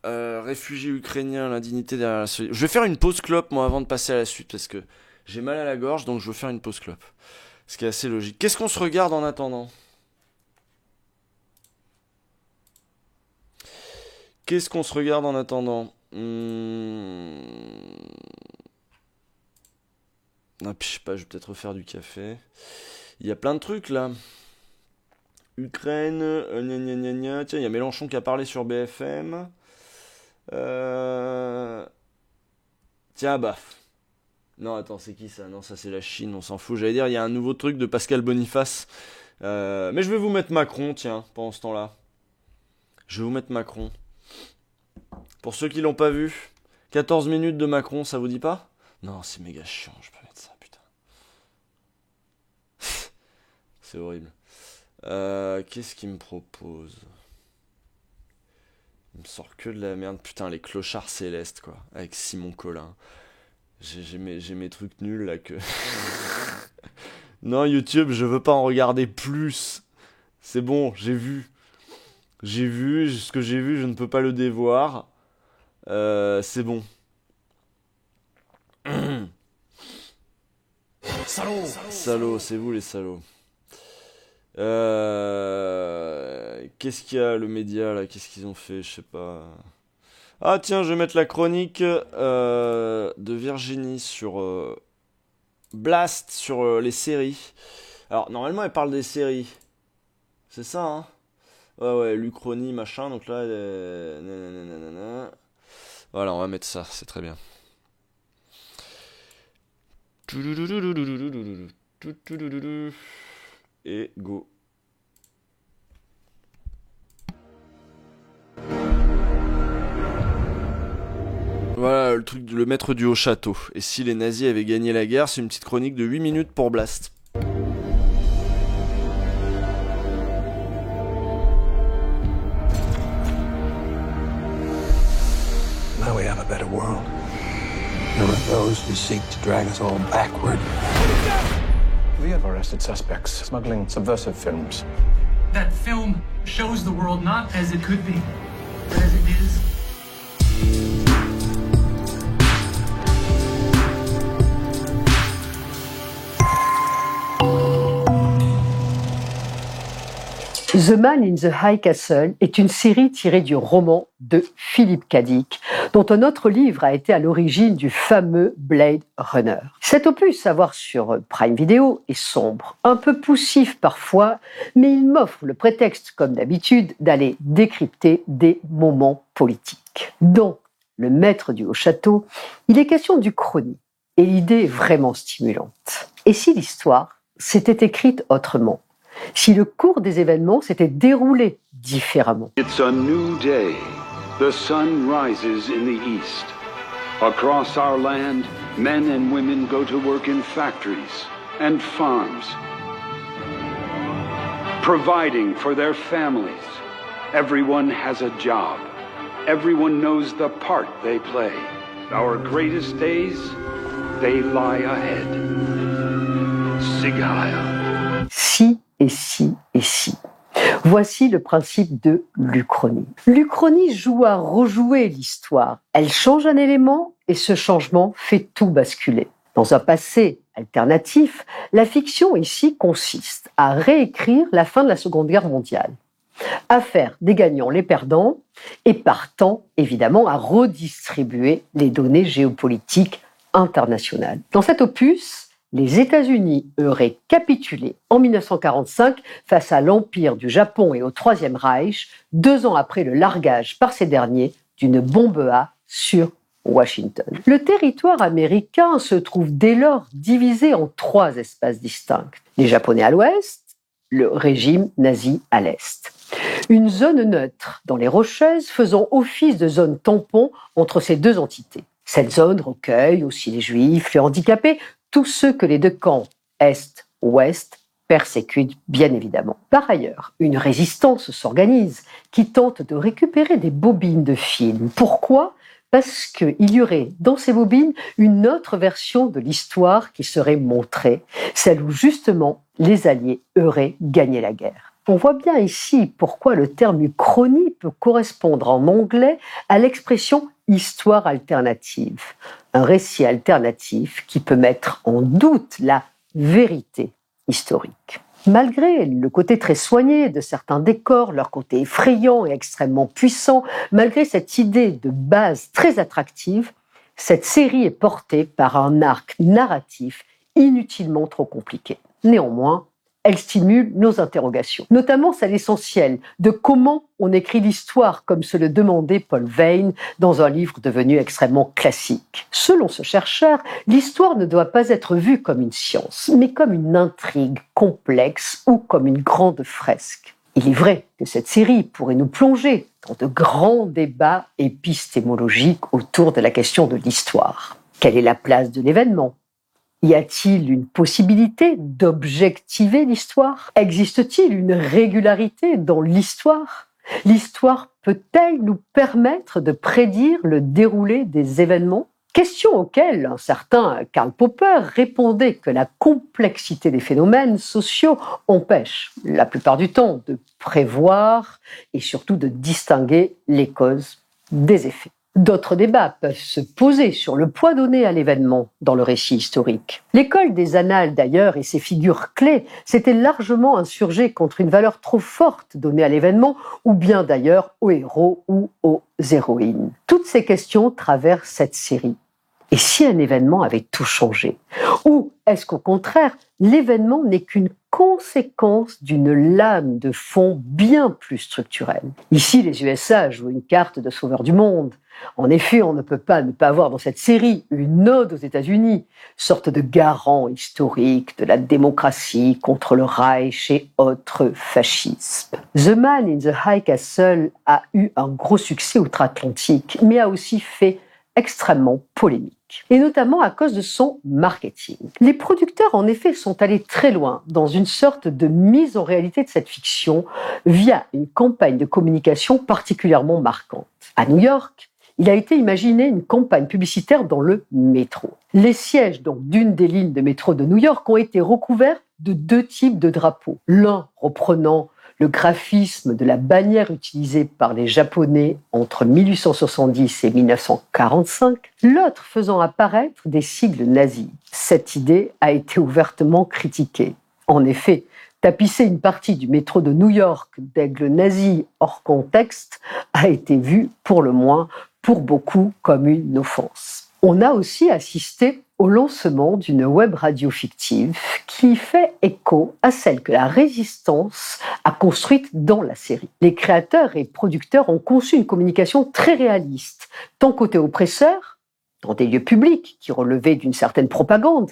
Réfugiés ukrainiens, l'indignité derrière la solitude. Je vais faire une pause clope, moi, avant de passer à la suite, parce que j'ai mal à la gorge, donc je veux faire une pause clope. Ce qui est assez logique. Qu'est-ce qu'on se regarde en attendant ? Qu'est-ce qu'on se regarde en attendant ? Ah, puis, je sais pas, je vais peut-être refaire du café. Il y a plein de trucs, là. Ukraine, gna gna gna gna. Tiens, il y a Mélenchon qui a parlé sur BFM. Tiens, bah... Non, attends, c'est qui ça ? Non, ça c'est la Chine, on s'en fout. J'allais dire, il y a un nouveau truc de Pascal Boniface. Mais je vais vous mettre Macron, tiens, pendant ce temps-là. Je vais vous mettre Macron. Pour ceux qui l'ont pas vu, 14 minutes de Macron, ça vous dit pas ? Non, c'est méga chiant, je peux mettre ça, putain. C'est horrible. Qu'est-ce qu'il me propose? Il me sort que de la merde. Putain, les clochards célestes, quoi. Avec Simon Collin. J'ai mes trucs nuls, là, que... Non, YouTube, je veux pas en regarder plus. C'est bon, j'ai vu. Ce que j'ai vu, je ne peux pas le dévoir. C'est bon. Salaud, c'est vous les salauds. Qu'est-ce qu'il y a, le média, là? Qu'est-ce qu'ils ont fait? Je sais pas. Ah tiens, je vais mettre la chronique de Virginie sur Blast, sur les séries. Alors, normalement, elle parle des séries. C'est ça, hein? Ouais, l'Uchronie, machin, donc là... nanana. Voilà, on va mettre ça, c'est très bien. Et go. Voilà, le maître du haut château. Et si les nazis avaient gagné la guerre, c'est une petite chronique de 8 minutes pour Blast. Now we have a better world. There are those who seek to drag us all backward. We have arrested suspects smuggling subversive films. That film shows the world not as it could be, but as it is. The Man in the High Castle est une série tirée du roman de Philip K. Dick, dont un autre livre a été à l'origine du fameux Blade Runner. Cet opus à voir sur Prime Video est sombre, un peu poussif parfois, mais il m'offre le prétexte, comme d'habitude, d'aller décrypter des moments politiques. Dans Le Maître du Haut Château, il est question d'Uchronie, et l'idée est vraiment stimulante. Et si l'histoire s'était écrite autrement? Si le cours des événements s'était déroulé différemment. It's a new day. The sun rises in the east. Across our land, men and women go to work in factories and farms, providing for their families. Everyone has a job. Everyone knows the part they play. Our greatest days, they lie ahead. Sieg Heil. Si. Voici le principe de l'Uchronie. L'Uchronie joue à rejouer l'histoire. Elle change un élément et ce changement fait tout basculer. Dans un passé alternatif, la fiction ici consiste à réécrire la fin de la Seconde Guerre mondiale, à faire des gagnants les perdants et partant, évidemment, à redistribuer les données géopolitiques internationales. Dans cet opus, les États-Unis auraient capitulé en 1945 face à l'Empire du Japon et au Troisième Reich, 2 ans après le largage par ces derniers d'une bombe A sur Washington. Le territoire américain se trouve dès lors divisé en 3 espaces distincts. Les Japonais à l'ouest, le régime nazi à l'est. Une zone neutre dans les Rocheuses faisant office de zone tampon entre ces 2 entités. Cette zone recueille aussi les Juifs, les handicapés, tous ceux que les 2 camps, Est-Ouest, persécutent bien évidemment. Par ailleurs, une résistance s'organise qui tente de récupérer des bobines de films. Pourquoi ? Parce qu'il y aurait dans ces bobines une autre version de l'histoire qui serait montrée, celle où justement les Alliés auraient gagné la guerre. On voit bien ici pourquoi le terme uchronie peut correspondre en anglais à l'expression histoire alternative. Un récit alternatif qui peut mettre en doute la vérité historique. Malgré le côté très soigné de certains décors, leur côté effrayant et extrêmement puissant, malgré cette idée de base très attractive, cette série est portée par un arc narratif inutilement trop compliqué. Néanmoins, elle stimule nos interrogations, notamment celle essentielle de comment on écrit l'histoire comme se le demandait Paul Veyne dans un livre devenu extrêmement classique. Selon ce chercheur, l'histoire ne doit pas être vue comme une science, mais comme une intrigue complexe ou comme une grande fresque. Il est vrai que cette série pourrait nous plonger dans de grands débats épistémologiques autour de la question de l'histoire. Quelle est la place de l'événement? Y a-t-il une possibilité d'objectiver l'histoire? Existe-t-il une régularité dans l'histoire? L'histoire peut-elle nous permettre de prédire le déroulé des événements? Question auxquelles un certain Karl Popper répondait que la complexité des phénomènes sociaux empêche, la plupart du temps, de prévoir et surtout de distinguer les causes des effets. D'autres débats peuvent se poser sur le poids donné à l'événement dans le récit historique. L'école des annales, d'ailleurs, et ses figures clés s'étaient largement insurgées contre une valeur trop forte donnée à l'événement, ou bien d'ailleurs aux héros ou aux héroïnes. Toutes ces questions traversent cette série. Et si un événement avait tout changé? Ou est-ce qu'au contraire, l'événement n'est qu'une conséquence d'une lame de fond bien plus structurelle? Ici, les USA jouent une carte de sauveur du monde. En effet, on ne peut pas ne pas avoir dans cette série une ode aux États-Unis, sorte de garant historique de la démocratie contre le Reich et autres fascismes. The Man in the High Castle a eu un gros succès outre-Atlantique, mais a aussi fait extrêmement polémique, et notamment à cause de son marketing. Les producteurs, en effet, sont allés très loin dans une sorte de mise en réalité de cette fiction via une campagne de communication particulièrement marquante. À New York, il a été imaginé une campagne publicitaire dans le métro. Les sièges donc d'une des lignes de métro de New York ont été recouverts de 2 types de drapeaux. L'un reprenant le graphisme de la bannière utilisée par les Japonais entre 1870 et 1945, l'autre faisant apparaître des sigles nazis. Cette idée a été ouvertement critiquée. En effet, tapisser une partie du métro de New York d'aigles nazis hors contexte a été vu, pour le moins, pour beaucoup, comme une offense. On a aussi assisté au lancement d'une web radio fictive qui fait écho à celle que la Résistance a construite dans la série. Les créateurs et producteurs ont conçu une communication très réaliste, tant côté oppresseur, dans des lieux publics qui relevaient d'une certaine propagande,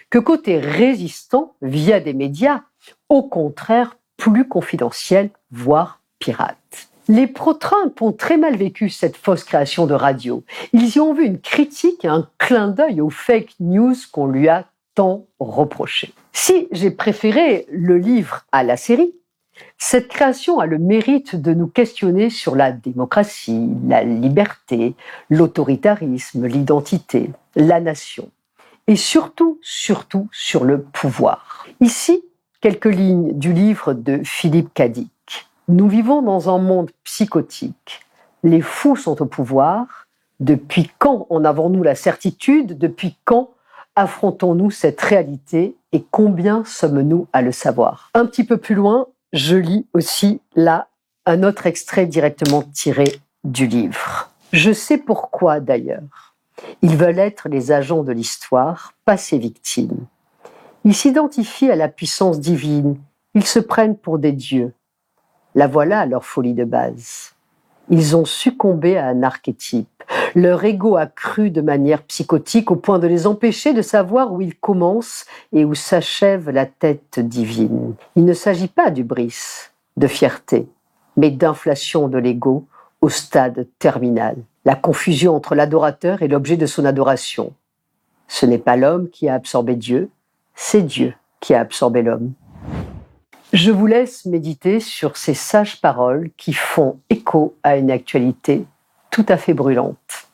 que côté résistant via des médias, au contraire plus confidentiels, voire pirates. Les pro-Trump ont très mal vécu cette fausse création de radio. Ils y ont vu une critique et un clin d'œil aux fake news qu'on lui a tant reproché. Si j'ai préféré le livre à la série, cette création a le mérite de nous questionner sur la démocratie, la liberté, l'autoritarisme, l'identité, la nation. Et surtout sur le pouvoir. Ici, quelques lignes du livre de Philippe Cadic. Nous vivons dans un monde psychotique. Les fous sont au pouvoir. Depuis quand en avons-nous la certitude? Depuis quand affrontons-nous cette réalité? Et combien sommes-nous à le savoir? Un petit peu plus loin, je lis aussi là un autre extrait directement tiré du livre. Je sais pourquoi d'ailleurs. Ils veulent être les agents de l'histoire, pas ses victimes. Ils s'identifient à la puissance divine. Ils se prennent pour des dieux. La voilà leur folie de base. Ils ont succombé à un archétype. Leur ego a cru de manière psychotique au point de les empêcher de savoir où ils commencent et où s'achève la tête divine. Il ne s'agit pas d'hubris, de fierté, mais d'inflation de l'ego au stade terminal. La confusion entre l'adorateur et l'objet de son adoration. Ce n'est pas l'homme qui a absorbé Dieu, c'est Dieu qui a absorbé l'homme. Je vous laisse méditer sur ces sages paroles qui font écho à une actualité tout à fait brûlante.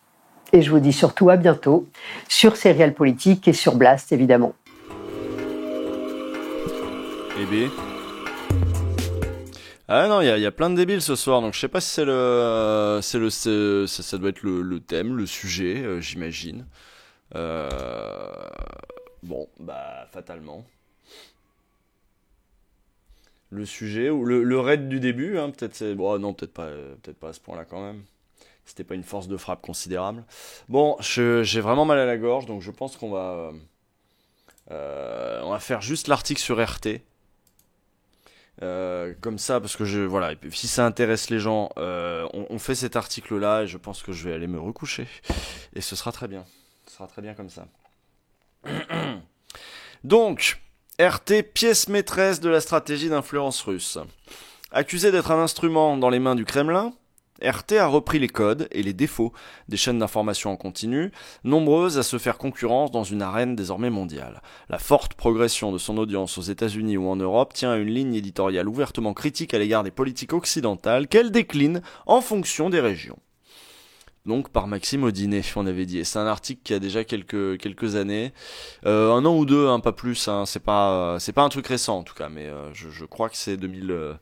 Et je vous dis surtout à bientôt sur Serial Politique et sur Blast, évidemment. Eh bien. Ah non, il y a plein de débiles ce soir, donc je sais pas si ça doit être le thème, le sujet, j'imagine. Bon, bah, fatalement. Le sujet, ou le raid du début, hein, peut-être c'est... Bon, non, peut-être pas à ce point-là quand même. C'était pas une force de frappe considérable. Bon, j'ai vraiment mal à la gorge, donc je pense qu'on va faire juste l'article sur RT. Comme ça, parce que voilà, et puis, si ça intéresse les gens, on fait cet article-là, et je pense que je vais aller me recoucher. Et ce sera très bien. Ce sera très bien comme ça. Donc... RT, pièce maîtresse de la stratégie d'influence russe. Accusé d'être un instrument dans les mains du Kremlin, RT a repris les codes et les défauts des chaînes d'information en continu, nombreuses à se faire concurrence dans une arène désormais mondiale. La forte progression de son audience aux États-Unis ou en Europe tient à une ligne éditoriale ouvertement critique à l'égard des politiques occidentales qu'elle décline en fonction des régions. Donc par Maxime Audinet, on avait dit. Et c'est un article qui a déjà quelques années, un an ou deux, pas plus. C'est pas un truc récent en tout cas, mais je crois que c'est 2000,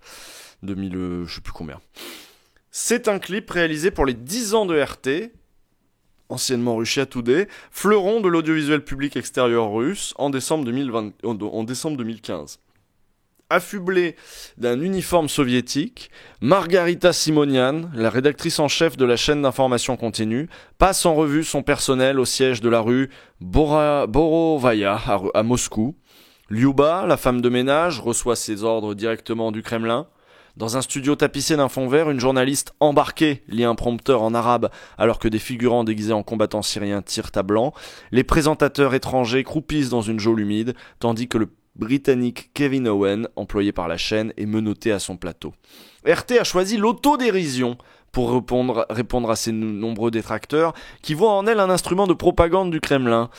je sais plus combien. C'est un clip réalisé pour les 10 ans de RT, anciennement Russia Today, fleuron de l'audiovisuel public extérieur russe, en décembre 2015. Affublée d'un uniforme soviétique, Margarita Simonian, la rédactrice en chef de la chaîne d'information continue, passe en revue son personnel au siège de la rue Borovaya à Moscou. Lyuba, la femme de ménage, reçoit ses ordres directement du Kremlin. Dans un studio tapissé d'un fond vert, une journaliste embarquée lit un prompteur en arabe alors que des figurants déguisés en combattants syriens tirent à blanc. Les présentateurs étrangers croupissent dans une geôle humide, tandis que le Britannique Kevin Owen, employé par la chaîne, est menotté à son plateau. RT a choisi l'autodérision pour répondre à ses nombreux détracteurs qui voient en elle un instrument de propagande du Kremlin.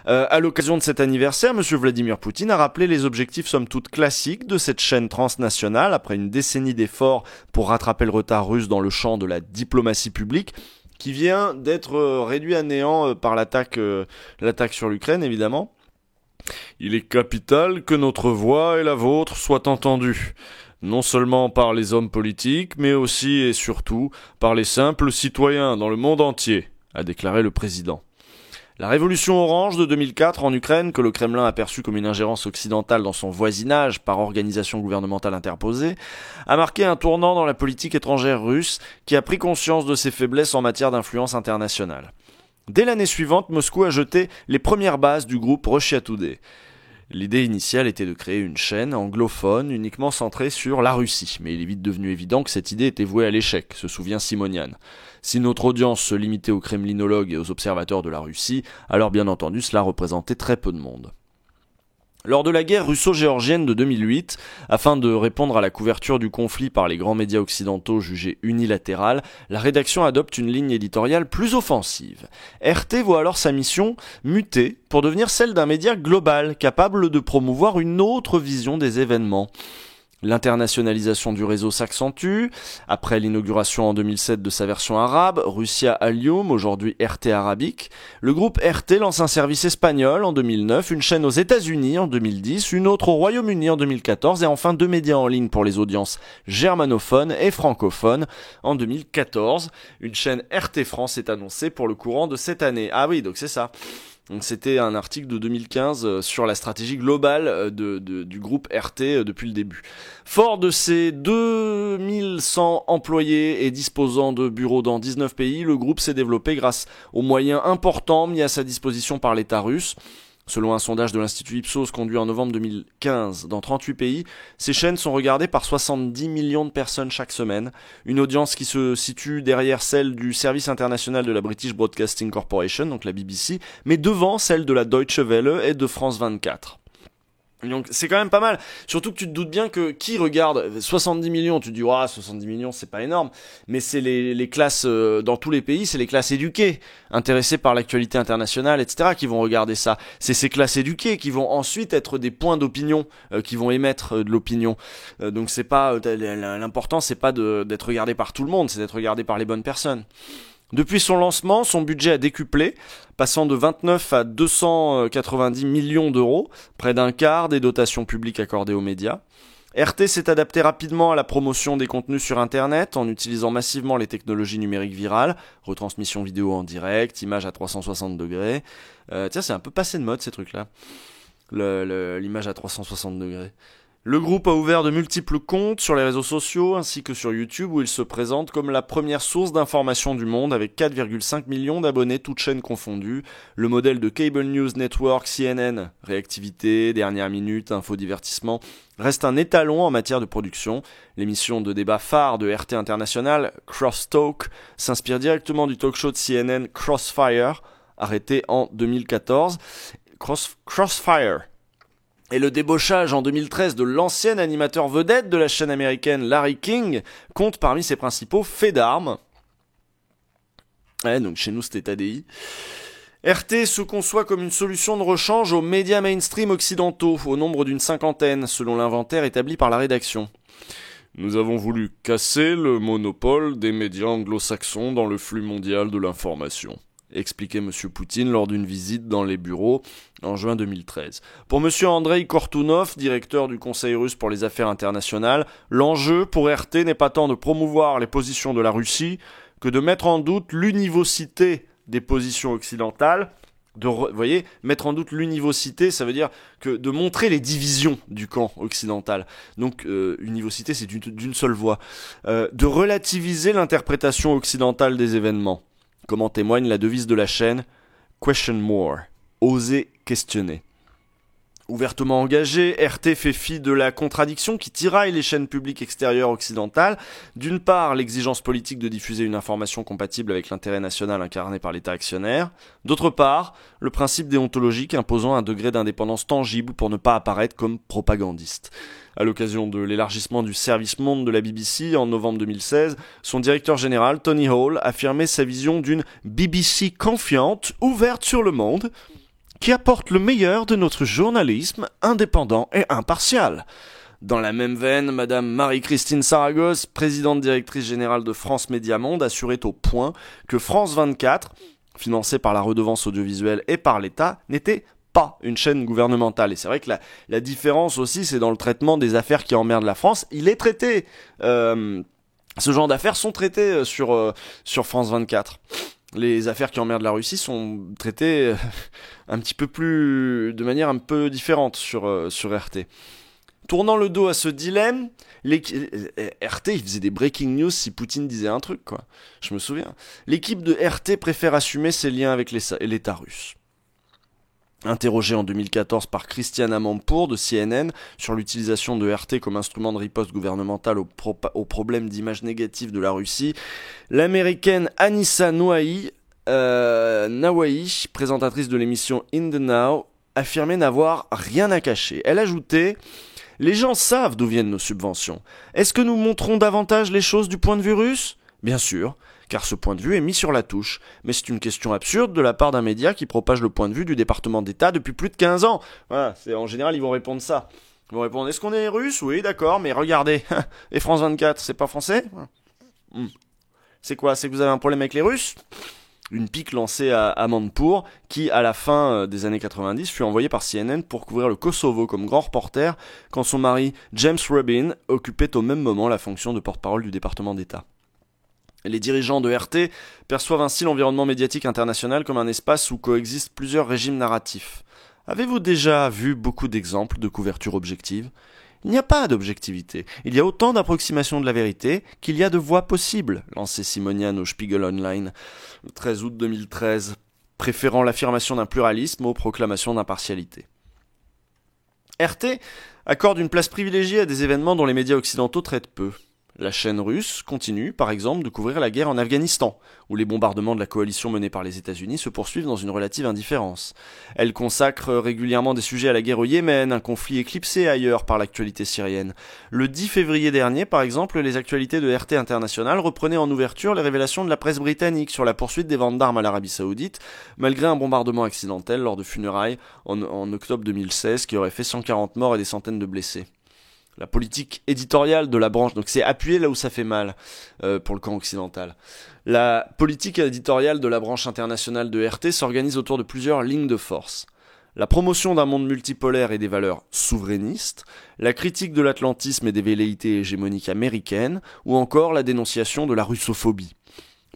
À l'occasion de cet anniversaire, M. Vladimir Poutine a rappelé les objectifs somme toute classiques de cette chaîne transnationale après une décennie d'efforts pour rattraper le retard russe dans le champ de la diplomatie publique, qui vient d'être réduit à néant par l'attaque sur l'Ukraine, évidemment. Il est capital que notre voix et la vôtre soient entendues, non seulement par les hommes politiques, mais aussi et surtout par les simples citoyens dans le monde entier, a déclaré le président. La révolution orange de 2004 en Ukraine, que le Kremlin a perçue comme une ingérence occidentale dans son voisinage par organisation gouvernementale interposée, a marqué un tournant dans la politique étrangère russe qui a pris conscience de ses faiblesses en matière d'influence internationale. Dès l'année suivante, Moscou a jeté les premières bases du groupe Russia Today. L'idée initiale était de créer une chaîne anglophone uniquement centrée sur la Russie, mais il est vite devenu évident que cette idée était vouée à l'échec, se souvient Simonian. Si notre audience se limitait aux kremlinologues et aux observateurs de la Russie, alors bien entendu cela représentait très peu de monde. Lors de la guerre russo-géorgienne de 2008, afin de répondre à la couverture du conflit par les grands médias occidentaux jugés unilatérale, la rédaction adopte une ligne éditoriale plus offensive. RT voit alors sa mission muter pour devenir celle d'un média global, capable de promouvoir une autre vision des événements. L'internationalisation du réseau s'accentue. Après l'inauguration en 2007 de sa version arabe, Russia Al-Yom, aujourd'hui RT Arabique, le groupe RT lance un service espagnol en 2009, une chaîne aux États-Unis en 2010, une autre au Royaume-Uni en 2014 et enfin 2 médias en ligne pour les audiences germanophones et francophones en 2014. Une chaîne RT France est annoncée pour le courant de cette année. Ah oui, donc c'est ça. Donc c'était un article de 2015 sur la stratégie globale du groupe RT depuis le début. Fort de ses 2100 employés et disposant de bureaux dans 19 pays, le groupe s'est développé grâce aux moyens importants mis à sa disposition par l'État russe. Selon un sondage de l'Institut Ipsos conduit en novembre 2015 dans 38 pays, ces chaînes sont regardées par 70 millions de personnes chaque semaine, une audience qui se situe derrière celle du service international de la British Broadcasting Corporation, donc la BBC, mais devant celle de la Deutsche Welle et de France 24. Donc c'est quand même pas mal, surtout que tu te doutes bien que qui regarde 70 millions, tu te dis 70 millions c'est pas énorme, mais c'est les classes dans tous les pays, c'est les classes éduquées, intéressées par l'actualité internationale, etc. qui vont regarder ça. C'est ces classes éduquées qui vont ensuite être des points d'opinion, qui vont émettre de l'opinion. Donc c'est pas l'important, c'est pas d'être regardé par tout le monde, c'est d'être regardé par les bonnes personnes. Depuis son lancement, son budget a décuplé, passant de 29 à 290 millions d'euros, près d'un quart des dotations publiques accordées aux médias. RT s'est adapté rapidement à la promotion des contenus sur Internet en utilisant massivement les technologies numériques virales, retransmission vidéo en direct, images à 360 degrés. Tiens, c'est un peu passé de mode ces trucs-là, l'image à 360 degrés. Le groupe a ouvert de multiples comptes sur les réseaux sociaux ainsi que sur YouTube où il se présente comme la première source d'information du monde avec 4,5 millions d'abonnés toutes chaînes confondues. Le modèle de Cable News Network CNN, réactivité, dernière minute, infodivertissement, reste un étalon en matière de production. L'émission de débat phare de RT International, Crosstalk, s'inspire directement du talk show de CNN Crossfire, arrêté en 2014. Crossfire Et le débauchage en 2013 de l'ancien animateur vedette de la chaîne américaine Larry King compte parmi ses principaux faits d'armes. Ouais, donc chez nous c'était ADI. RT se conçoit comme une solution de rechange aux médias mainstream occidentaux, au nombre d'une 50aine, selon l'inventaire établi par la rédaction. Nous avons voulu casser le monopole des médias anglo-saxons dans le flux mondial de l'information, expliquait M. Poutine lors d'une visite dans les bureaux en juin 2013. Pour M. Andrei Kortunov, directeur du Conseil russe pour les affaires internationales, l'enjeu pour RT n'est pas tant de promouvoir les positions de la Russie que de mettre en doute l'univocité des positions occidentales. Vous voyez, mettre en doute l'univocité, ça veut dire que de montrer les divisions du camp occidental. Donc, univocité, c'est d'une seule voix. De relativiser l'interprétation occidentale des événements, comme en témoigne la devise de la chaîne « Question more », oser questionner. Ouvertement engagé, RT fait fi de la contradiction qui tiraille les chaînes publiques extérieures occidentales. D'une part, l'exigence politique de diffuser une information compatible avec l'intérêt national incarné par l'État actionnaire. D'autre part, le principe déontologique imposant un degré d'indépendance tangible pour ne pas apparaître comme propagandiste. À l'occasion de l'élargissement du service monde de la BBC en novembre 2016, son directeur général, Tony Hall, affirmait sa vision d'une BBC confiante, ouverte sur le monde, qui apporte le meilleur de notre journalisme indépendant et impartial. Dans la même veine, Madame Marie-Christine Saragosse, présidente directrice générale de France Média Monde, assurait au Point que France 24, financée par la redevance audiovisuelle et par l'État, n'était pas une chaîne gouvernementale. Et c'est vrai que la différence aussi, c'est dans le traitement des affaires qui emmerdent la France. Il est traité. Ce genre d'affaires sont traitées sur France 24. Les affaires qui emmerdent la Russie sont traitées de manière un peu différente sur RT. Tournant le dos à ce dilemme, RT, il faisait des breaking news si Poutine disait un truc, quoi. Je me souviens. L'équipe de RT préfère assumer ses liens avec l'État russe. Interrogé en 2014 par Christiane Amanpour de CNN sur l'utilisation de RT comme instrument de riposte gouvernementale aux problèmes d'image négative de la Russie, l'américaine Anissa Nawahi, présentatrice de l'émission In the Now, affirmait n'avoir rien à cacher. Elle ajoutait « Les gens savent d'où viennent nos subventions. Est-ce que nous montrons davantage les choses du point de vue russe ? Bien sûr. » Car ce point de vue est mis sur la touche. Mais c'est une question absurde de la part d'un média qui propage le point de vue du département d'État depuis plus de 15 ans. Voilà, en général, ils vont répondre ça. Ils vont répondre, est-ce qu'on est russe ? Oui, d'accord, mais regardez. Et France 24, c'est pas français ? C'est quoi ? C'est que vous avez un problème avec les Russes ? Une pique lancée à Amanpour, qui, à la fin des années 90, fut envoyée par CNN pour couvrir le Kosovo comme grand reporter, quand son mari, James Rubin, occupait au même moment la fonction de porte-parole du département d'État. Les dirigeants de RT perçoivent ainsi l'environnement médiatique international comme un espace où coexistent plusieurs régimes narratifs. Avez-vous déjà vu beaucoup d'exemples de couverture objective ? Il n'y a pas d'objectivité. Il y a autant d'approximations de la vérité qu'il y a de voix possibles, lançait Simonian au Spiegel Online le 13 août 2013, préférant l'affirmation d'un pluralisme aux proclamations d'impartialité. RT accorde une place privilégiée à des événements dont les médias occidentaux traitent peu. La chaîne russe continue, par exemple, de couvrir la guerre en Afghanistan, où les bombardements de la coalition menée par les États-Unis se poursuivent dans une relative indifférence. Elle consacre régulièrement des sujets à la guerre au Yémen, un conflit éclipsé ailleurs par l'actualité syrienne. Le 10 février dernier, par exemple, les actualités de RT International reprenaient en ouverture les révélations de la presse britannique sur la poursuite des ventes d'armes à l'Arabie Saoudite, malgré un bombardement accidentel lors de funérailles en octobre 2016 qui aurait fait 140 morts et des centaines de blessés. La politique éditoriale de la branche, donc c'est appuyé là où ça fait mal pour le camp occidental. La politique éditoriale de la branche internationale de RT s'organise autour de plusieurs lignes de force. La promotion d'un monde multipolaire et des valeurs souverainistes, la critique de l'atlantisme et des velléités hégémoniques américaines, ou encore la dénonciation de la russophobie.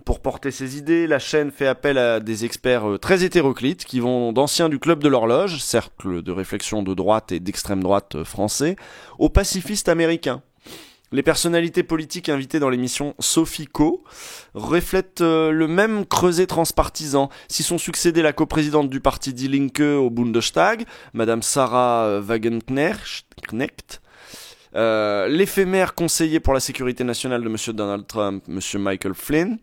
Pour porter ses idées, la chaîne fait appel à des experts très hétéroclites qui vont d'anciens du Club de l'Horloge, cercle de réflexion de droite et d'extrême droite français, aux pacifistes américains. Les personnalités politiques invitées dans l'émission Sophie-Co reflètent le même creuset transpartisan. S'y sont succédées la coprésidente du parti Die Linke au Bundestag, Madame Sarah Wagenknecht, l'éphémère conseiller pour la sécurité nationale de M. Donald Trump, M. Michael Flynn,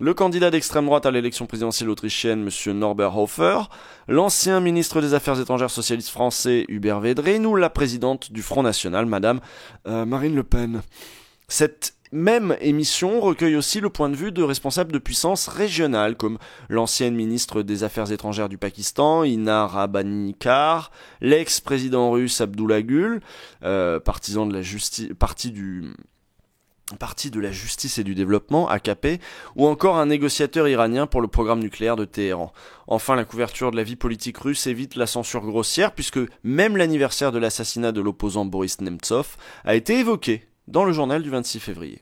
le candidat d'extrême droite à l'élection présidentielle autrichienne, M. Norbert Hofer, l'ancien ministre des Affaires étrangères socialiste français, Hubert Védrine, ou la présidente du Front National, Madame Marine Le Pen. Cette même émission recueille aussi le point de vue de responsables de puissances régionales, comme l'ancienne ministre des Affaires étrangères du Pakistan, Ina Rabbani Kar, l'ex-président russe Abdullah Gül, partisan de la justice, Parti de la justice et du développement, AKP, ou encore un négociateur iranien pour le programme nucléaire de Téhéran. Enfin, la couverture de la vie politique russe évite la censure grossière, puisque même l'anniversaire de l'assassinat de l'opposant Boris Nemtsov a été évoqué dans le journal du 26 février.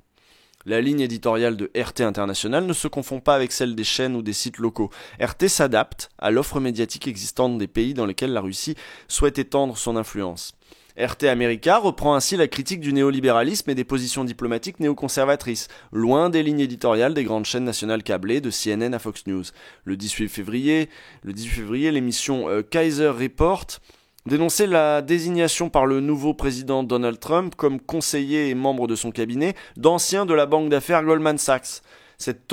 La ligne éditoriale de RT International ne se confond pas avec celle des chaînes ou des sites locaux. RT s'adapte à l'offre médiatique existante des pays dans lesquels la Russie souhaite étendre son influence. RT America reprend ainsi la critique du néolibéralisme et des positions diplomatiques néoconservatrices, loin des lignes éditoriales des grandes chaînes nationales câblées de CNN à Fox News. Le 18 février, l'émission Kaiser Report dénonçait la désignation par le nouveau président Donald Trump comme conseiller et membre de son cabinet d'anciens de la banque d'affaires Goldman Sachs. Cette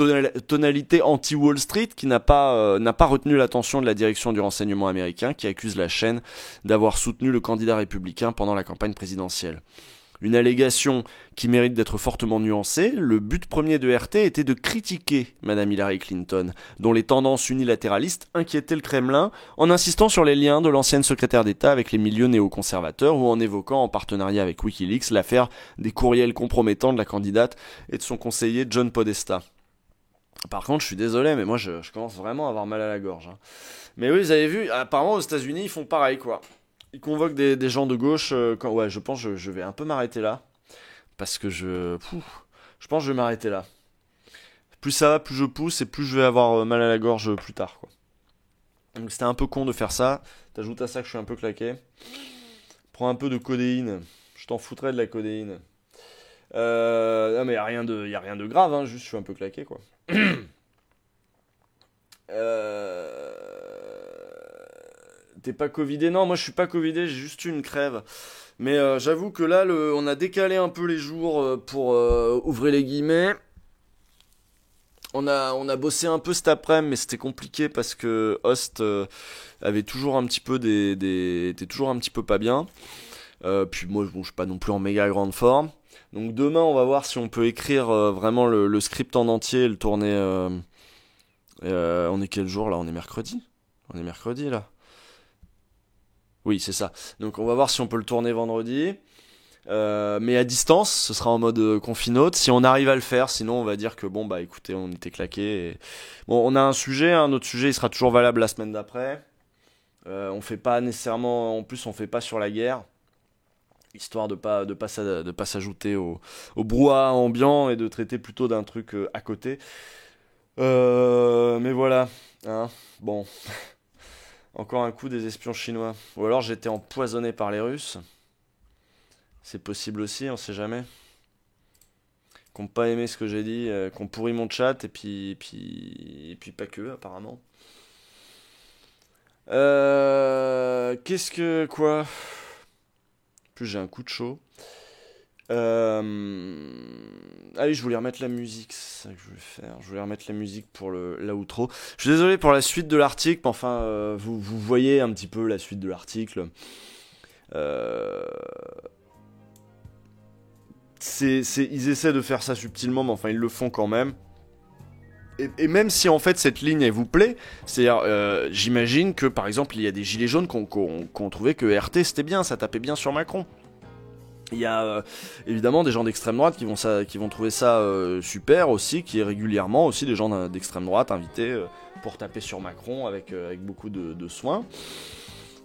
tonalité anti-Wall Street qui n'a pas retenu l'attention de la direction du renseignement américain qui accuse la chaîne d'avoir soutenu le candidat républicain pendant la campagne présidentielle. Une allégation qui mérite d'être fortement nuancée, le but premier de RT était de critiquer Madame Hillary Clinton, dont les tendances unilatéralistes inquiétaient le Kremlin, en insistant sur les liens de l'ancienne secrétaire d'État avec les milieux néoconservateurs ou en évoquant en partenariat avec Wikileaks l'affaire des courriels compromettants de la candidate et de son conseiller John Podesta. Par contre, je suis désolé, mais moi je commence vraiment à avoir mal à la gorge. Hein. Mais oui, vous avez vu, apparemment aux États-Unis, ils font pareil, quoi. Ils convoquent des gens de gauche. Ouais, je pense que je vais un peu m'arrêter là. Parce que je pense que je vais m'arrêter là. Plus ça va, plus je pousse et plus je vais avoir mal à la gorge plus tard, quoi. Donc c'était un peu con de faire ça. T'ajoutes à ça que je suis un peu claqué. Prends un peu de codéine. Je t'en foutrais de la codéine. Non mais y a rien de grave, hein, juste je suis un peu claqué, quoi. T'es pas covidé? Non, moi je suis pas covidé, j'ai juste eu une crève. Mais j'avoue que là, on a décalé un peu les jours pour ouvrir les guillemets. On a bossé un peu cet après-midi, mais c'était compliqué parce que Host avait toujours un petit peu était toujours un petit peu pas bien. Puis moi, bon, je suis pas non plus en méga grande forme. Donc demain, on va voir si on peut écrire vraiment le script en entier et le tourner. On est quel jour là? On est mercredi? On est mercredi là? Oui, c'est ça. Donc on va voir si on peut le tourner vendredi. Mais à distance, ce sera en mode confinote. Si on arrive à le faire, sinon on va dire que bon bah écoutez, on était claqués. Et... Bon, on a un autre sujet, il sera toujours valable la semaine d'après. On fait pas nécessairement, en plus on fait pas sur la guerre. Histoire de pas s'ajouter au brouhaha ambiant et de traiter plutôt d'un truc à côté. Mais voilà, hein, bon. Encore un coup des espions chinois. Ou alors j'ai été empoisonné par les Russes. C'est possible aussi, on sait jamais. Qui n'ont pas aimé ce que j'ai dit, qui ont pourri mon chat et puis pas que apparemment. Quoi? Plus j'ai un coup de chaud. Ah oui, je voulais remettre la musique, c'est ça que je voulais faire. Je voulais remettre la musique pour l'outro. Je suis désolé pour la suite de l'article, mais enfin, vous voyez un petit peu la suite de l'article. Ils essaient de faire ça subtilement, mais enfin, ils le font quand même. Et même si en fait cette ligne elle vous plaît, c'est-à-dire j'imagine que par exemple il y a des gilets jaunes qui ont trouvé que RT c'était bien, ça tapait bien sur Macron. Il y a évidemment des gens d'extrême droite qui vont trouver ça super aussi, qui est régulièrement aussi des gens d'extrême droite invités pour taper sur Macron avec beaucoup de soin.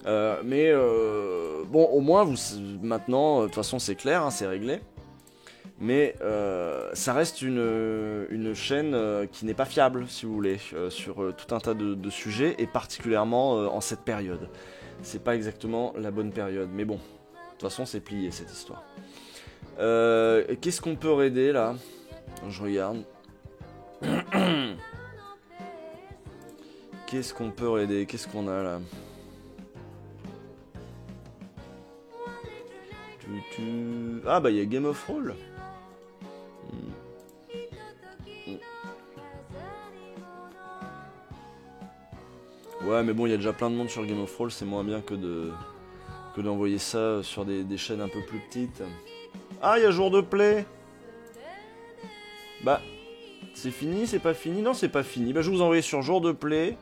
Mais bon, au moins maintenant, de toute façon c'est clair, hein, c'est réglé. Mais ça reste une chaîne qui n'est pas fiable, si vous voulez, sur tout un tas de sujets, et particulièrement en cette période. C'est pas exactement la bonne période, mais bon, de toute façon c'est plié cette histoire. Qu'est-ce qu'on peut raider là? Je regarde. Qu'est-ce qu'on peut raider? Qu'est-ce qu'on a là? Ah bah il y a Game of Thrones. Ouais, mais bon, il y a déjà plein de monde sur Game of Thrones, c'est moins bien que d'envoyer ça sur des chaînes un peu plus petites. Ah, il y a jour de play. Bah, c'est fini, c'est pas fini? Non, c'est pas fini. Bah, je vais vous envoyer sur jour de play.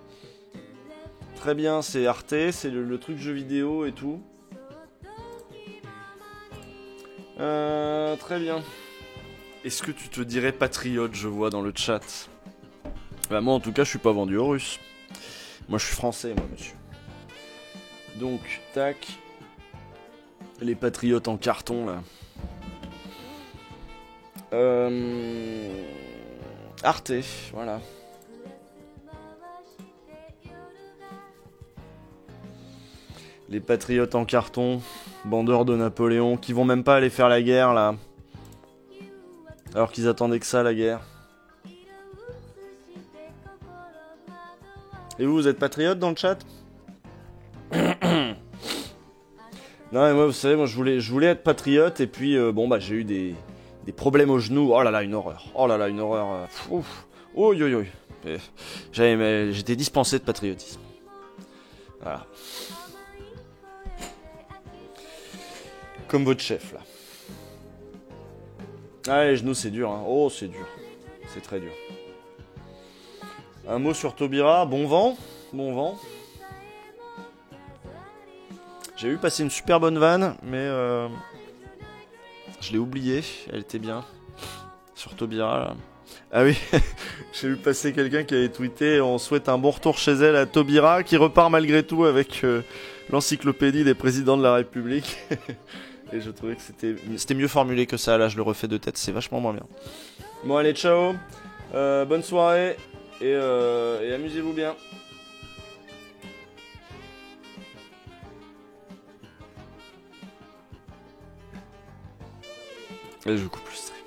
Très bien, c'est Arte, c'est le truc jeu vidéo et tout. Très bien. Est-ce que tu te dirais patriote, je vois dans le chat? Bah, moi, en tout cas, je suis pas vendu aux Russes. Moi, je suis français, moi, monsieur. Donc, tac. Les patriotes en carton, là. Arte, voilà. Les patriotes en carton, bandeurs de Napoléon, qui vont même pas aller faire la guerre, là. Alors qu'ils attendaient que ça, la guerre. Et vous êtes patriote dans le chat? Non, mais moi, vous savez, moi, je voulais être patriote, et puis, bon, bah, j'ai eu des problèmes aux genoux. Oh là là, une horreur. Oh là là, une horreur. Ouf. Oh, yo, yo. J'étais dispensé de patriotisme. Voilà. Comme votre chef, là. Ah, les genoux, c'est dur, hein. Oh, c'est dur. C'est très dur. Un mot sur Taubira. Bon vent. Bon vent. J'ai vu passer une super bonne vanne, mais je l'ai oubliée. Elle était bien. Sur Taubira, là. Ah oui, j'ai vu passer quelqu'un qui avait tweeté: on souhaite un bon retour chez elle à Taubira, qui repart malgré tout avec l'encyclopédie des présidents de la République. Et je trouvais que c'était mieux formulé que ça. Là, je le refais de tête, c'est vachement moins bien. Bon, allez, ciao. Bonne soirée et amusez-vous bien. Et je coupe le stream.